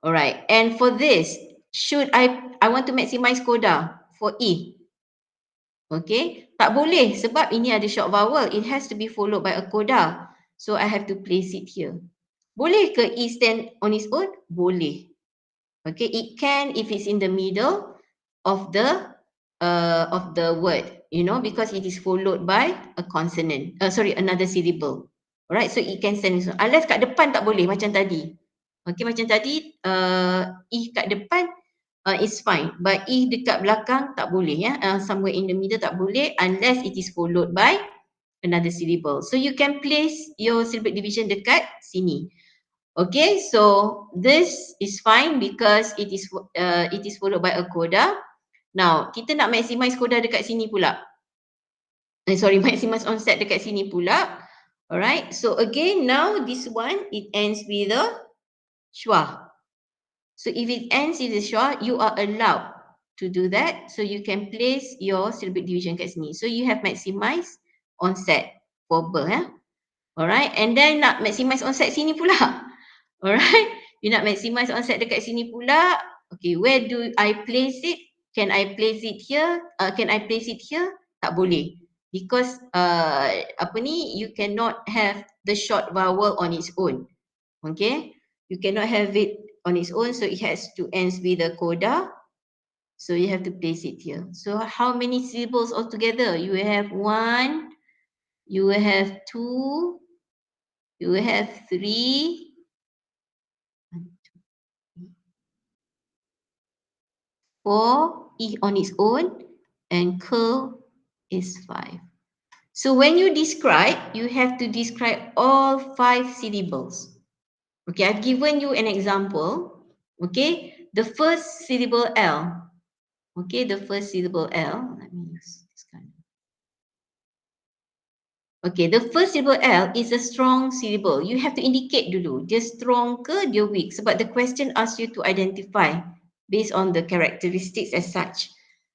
alright. And for this, should I want to maximize coda for E. Okay, tak boleh sebab ini ada short vowel. It has to be followed by a coda. So I have to place it here. Boleh ke E stand on its own? Boleh. Okay, it can if it's in the middle of the word, you know, because it is followed by a consonant. Another syllable. Alright, so it can stand. Unless kat depan tak boleh macam tadi. Okay, macam tadi E kat depan is fine, but E dekat belakang tak boleh ya. Somewhere in the middle tak boleh unless it is followed by another syllable. So you can place your syllabic division dekat sini. Okay, so this is fine because it is followed by a coda. Now, kita nak maximize coda dekat sini pula. Maximize onset dekat sini pula. Alright, so again now this one it ends with a schwa. So if it ends with a schwa, you are allowed to do that. So you can place your syllabic division kat sini. So you have maximize onset for ber. Alright, and then nak maximize onset sini pula. Alright, you nak maximize onset dekat sini pula. Okay, where do I place it? Can I place it here? Can I place it here? Tak boleh. Because you cannot have the short vowel on its own. Okay, you cannot have it on its own, so it has to end with a coda. So you have to place it here. So how many syllables altogether? You have 1, you have 2, you have 3, 4, E on its own, and curl is 5. So when you describe, you have to describe all 5 syllables. Okay, I've given you an example. Okay, the first syllable L. Okay, the first syllable L. Let me use this kind. Okay, the first syllable L is a strong syllable. You have to indicate dulu, dia strong ke dia weak. Sebab the question asks you to identify based on the characteristics as such.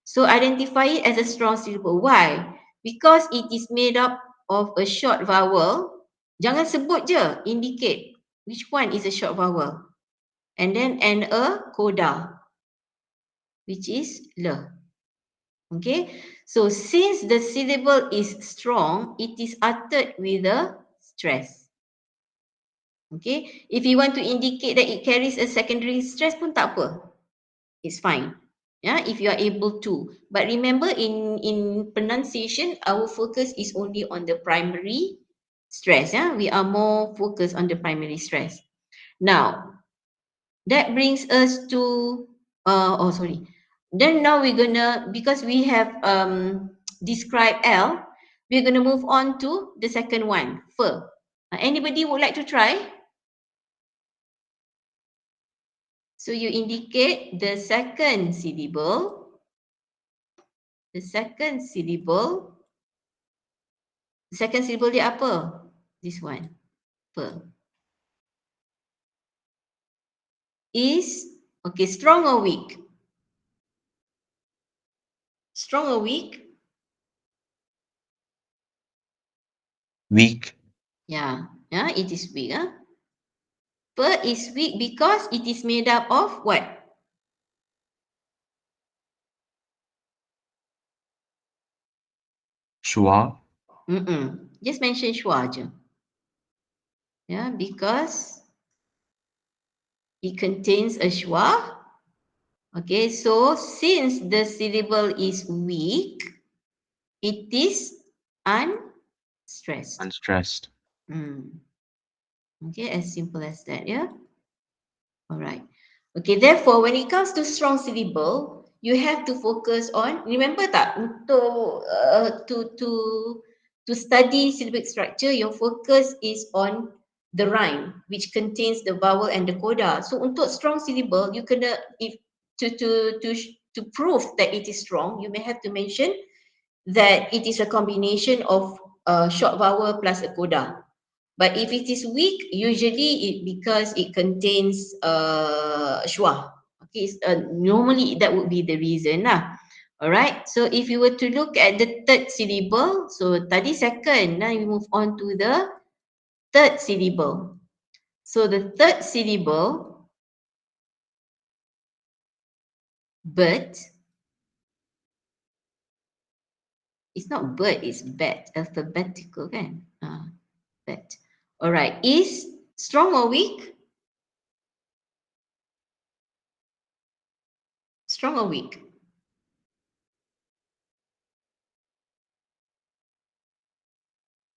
So identify it as a strong syllable. Why? Because it is made up of a short vowel. Jangan sebut je, indicate which one is a short vowel. And a coda, which is le. Okay, so since the syllable is strong, it is uttered with a stress. Okay, if you want to indicate that it carries a secondary stress pun tak apa. It's fine. Yeah, if you are able to. But remember in pronunciation, our focus is only on the primary stress. Yeah, we are more focused on the primary stress. Now, that brings us to Then now we're gonna, because we have described L, we're gonna move on to the second one, fur. Anybody would like to try? So you indicate the second syllable. The second syllable. The second syllable dia apa? This one, fur. Is, okay, strong or weak? Strong or weak? Weak. Yeah, it is weak. Fur is weak because it is made up of what? Schwa. Just mention schwa je. Yeah, because it contains a schwa. Okay, so since the syllable is weak, it is unstressed. Unstressed. Okay, as simple as that, yeah? All right. Okay, therefore, when it comes to strong syllable, you have to focus on, remember tak, untuk to study syllabic structure, your focus is on the rhyme, which contains the vowel and the coda. So untuk strong syllable, you kena, if to prove that it is strong, you may have to mention that it is a combination of short vowel plus a coda. But if it is weak, usually because it contains schwa. Okay, normally that would be the reason lah. Alright, so if you were to look at the third syllable, so tadi second, now we move on to the third syllable. So the third syllable, bird, it's not bird, it's bat, alphabetical kan? Bat. Alright, is strong or weak? Strong or weak?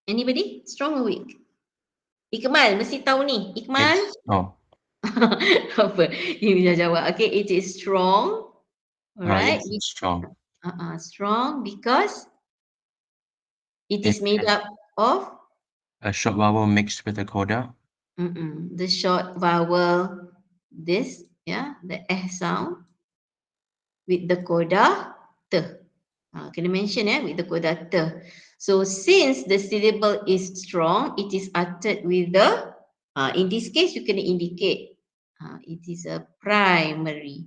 Anybody? Strong or weak? Ikmal, mesti tahu ni. Ikmal? Oh. Apa? You bisa jawab. Okay, it is strong. Alright. Yes, it's strong. Strong because it is It made has up of a short vowel mixed with a coda. the short vowel, this, yeah, the eh sound with the coda t. Kena mention with the coda t. So since the syllable is strong, it is uttered with the, in this case, you can indicate it is a primary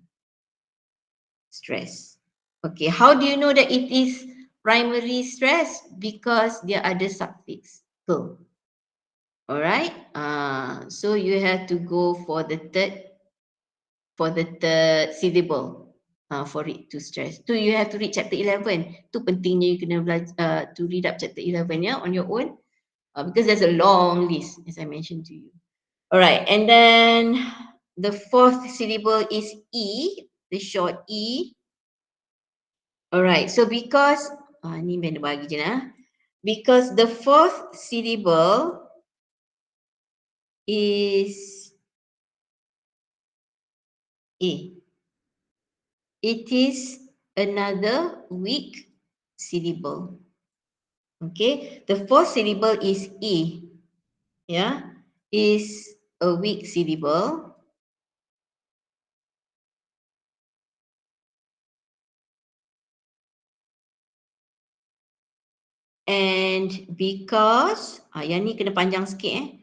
stress. Okay, how do you know that it is primary stress? Because there are the suffix -ke. Alright, so you have to go for the third syllable for it to stress. So you have to read chapter 11. Tu pentingnya you kena belajar to read up chapter 11 on your own because there's a long list as I mentioned to you. Alright, and then the fourth syllable is E, the short E. Alright, so because ni benda bagi je lah. Because the fourth syllable is A. It is another weak syllable. Okay, the fourth syllable is E. Yeah, is a weak syllable. And because, yang ni kena panjang sikit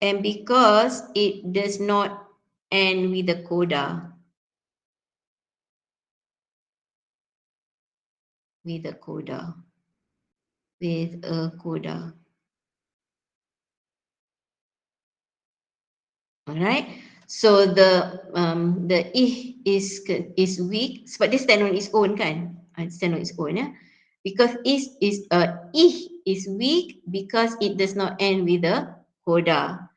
and because it does not end with a coda. With a coda. Alright, so the is weak sebab dia stand on its own kan. stand on its own. Yeah? Because ih is weak because it does not end with a coda.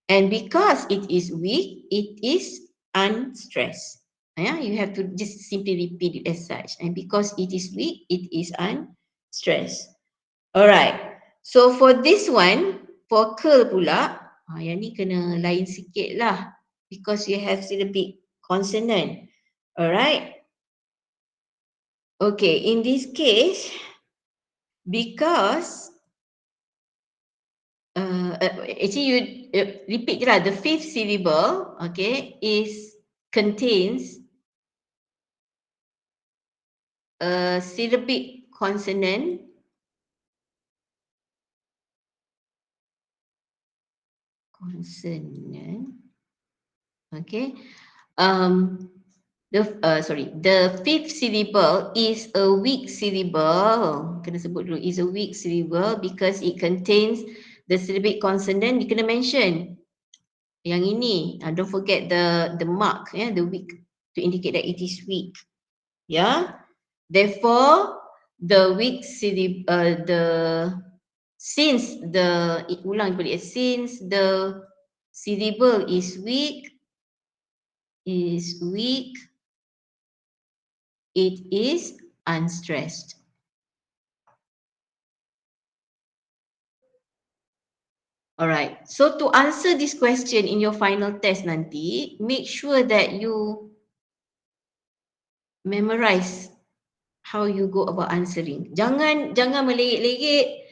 And because it is weak, it is unstressed. Yeah, you have to just simply repeat it as such. And because it is weak, it is unstressed. All right. So for this one, for curl pula, yang ni kena lain sikit lah. Because you have syllabic consonant. All right. Okay, in this case, because actually you repeat je lah, the fifth syllable, okay, contains a syllabic consonant okay. The fifth syllable is a weak syllable. Kena sebut dulu, is a weak syllable because it contains the syllabic consonant. Dia kena mention yang ini. Don't forget the mark, the weak, to indicate that it is weak. Yeah. Therefore, the weak syllable, since the syllable is weak, it is unstressed. Alright, so to answer this question in your final test nanti, make sure that you memorize how you go about answering. Jangan melekit-lekit,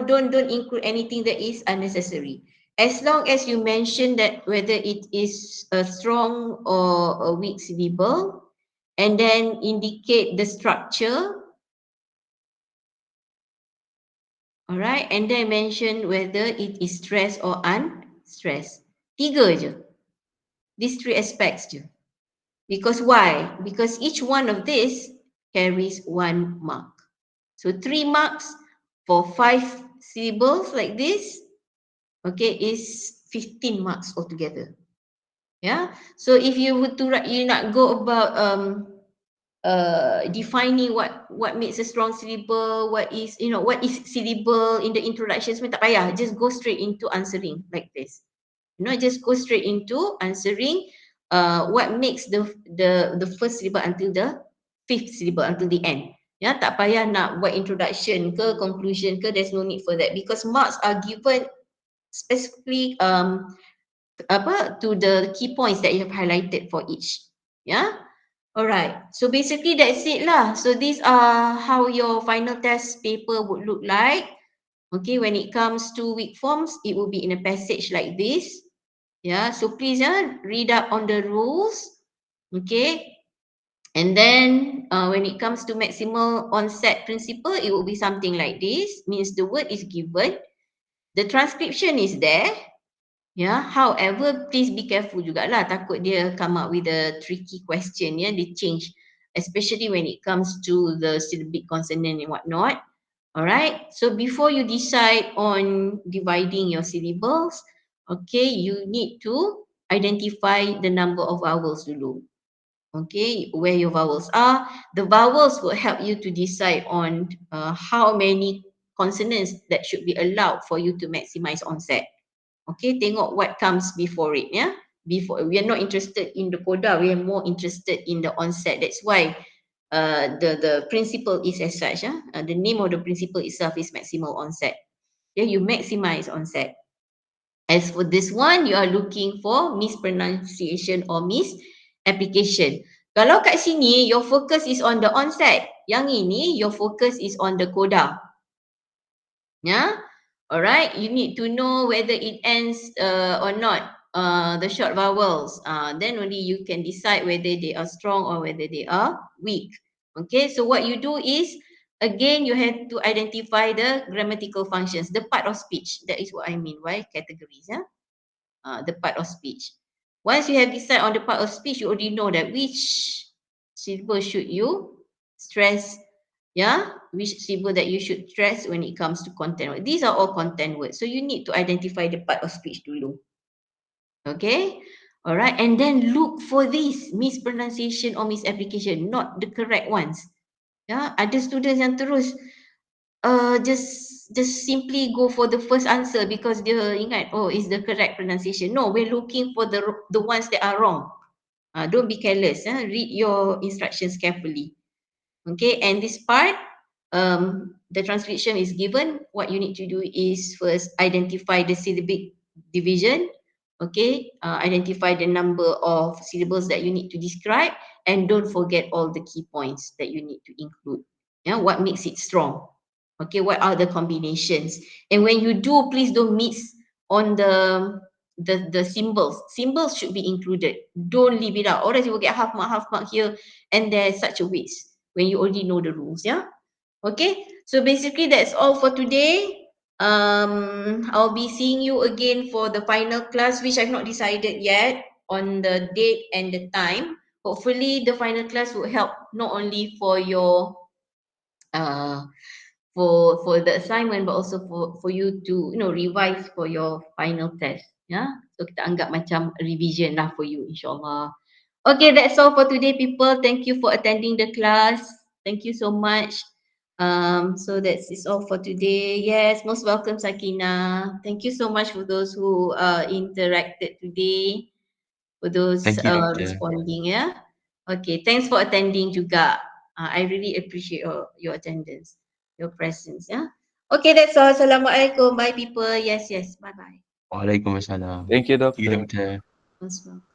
don't include anything that is unnecessary. As long as you mention that whether it is a strong or a weak syllable, and then indicate the structure. Alright, and then mention whether it is stressed or unstressed. 3 je. These 3 aspects je. Because why? Because each one of this carries 1 mark. So 3 marks for 5 syllables like this, okay, is 15 marks altogether. Yeah. So if you were to write, you not go about defining what makes a strong syllable, what is syllable in the introduction, semua tak payah, just go straight into answering like this. Just go straight into answering what makes the first syllable until the 5th syllable, until the end. Tak payah nak buat introduction ke conclusion ke, there's no need for that because marks are given specifically to the key points that you have highlighted for each. Alright, so basically that's it lah. So these are how your final test paper would look like. Okay, when it comes to weak forms, it will be in a passage like this. So please read up on the rules. Okay, and then when it comes to maximal onset principle, it will be something like this. Means the word is given, the transcription is there. However, please be careful jugalah, takut dia come up with a tricky question, they change, especially when it comes to the syllabic consonant and whatnot. Alright, so before you decide on dividing your syllables, okay, you need to identify the number of vowels dulu. Okay, where your vowels are. The vowels will help you to decide on how many consonants that should be allowed for you to maximize onset. Okay, tengok what comes before it. Before, we are not interested in the coda, we are more interested in the onset. That's why the principle is as such. The name of the principle itself is maximal onset. You maximize onset. As for this one, you are looking for mispronunciation or misapplication. Kalau kat sini your focus is on the onset, yang ini your focus is on the coda. Alright, you need to know whether it ends or not, the short vowels. Then only you can decide whether they are strong or whether they are weak. Okay, so what you do is, again, you have to identify the grammatical functions, the part of speech. That is what I mean by categories. The part of speech. Once you have decided on the part of speech, you already know that which syllable should you stress, which syllable that you should stress when it comes to content words. These are all content words. So you need to identify the part of speech dulu. Okay. All right. And then look for this mispronunciation or misapplication, not the correct ones. Ya, ada students yang terus just simply go for the first answer because dia ingat oh is the correct pronunciation. No, we're looking for the ones that are wrong. Don't be careless. Read your instructions carefully. Okay, and this part, the transcription is given. What you need to do is first identify the syllabic division. Okay, identify the number of syllables that you need to describe, and don't forget all the key points that you need to include. Yeah, what makes it strong? Okay, what are the combinations? And when you do, please don't miss on the symbols. Symbols should be included. Don't leave it out. Or else you will get half mark here, and there's such a waste when you already know the rules. Yeah. Okay. So basically, that's all for today. I'll be seeing you again for the final class, which I've not decided yet on the date and the time. Hopefully, the final class will help not only for your uh for the assignment, but also for you to revise for your final test. Yeah. So kita anggap macam revision lah for you, insyaAllah. Okay, that's all for today, people. Thank you for attending the class. Thank you so much. So that's is all for today. Yes, most welcome, Sakina. Thank you so much for those who interacted today, for those Thank you, Doctor. responding. Yeah. Okay, thanks for attending juga. I really appreciate your attendance, your presence. Yeah. Okay, that's all. Assalamualaikum. Bye, people. Yes, yes. Bye, bye. Waalaikumsalam. Thank you, Thank you, Doctor. Doctor. Most welcome.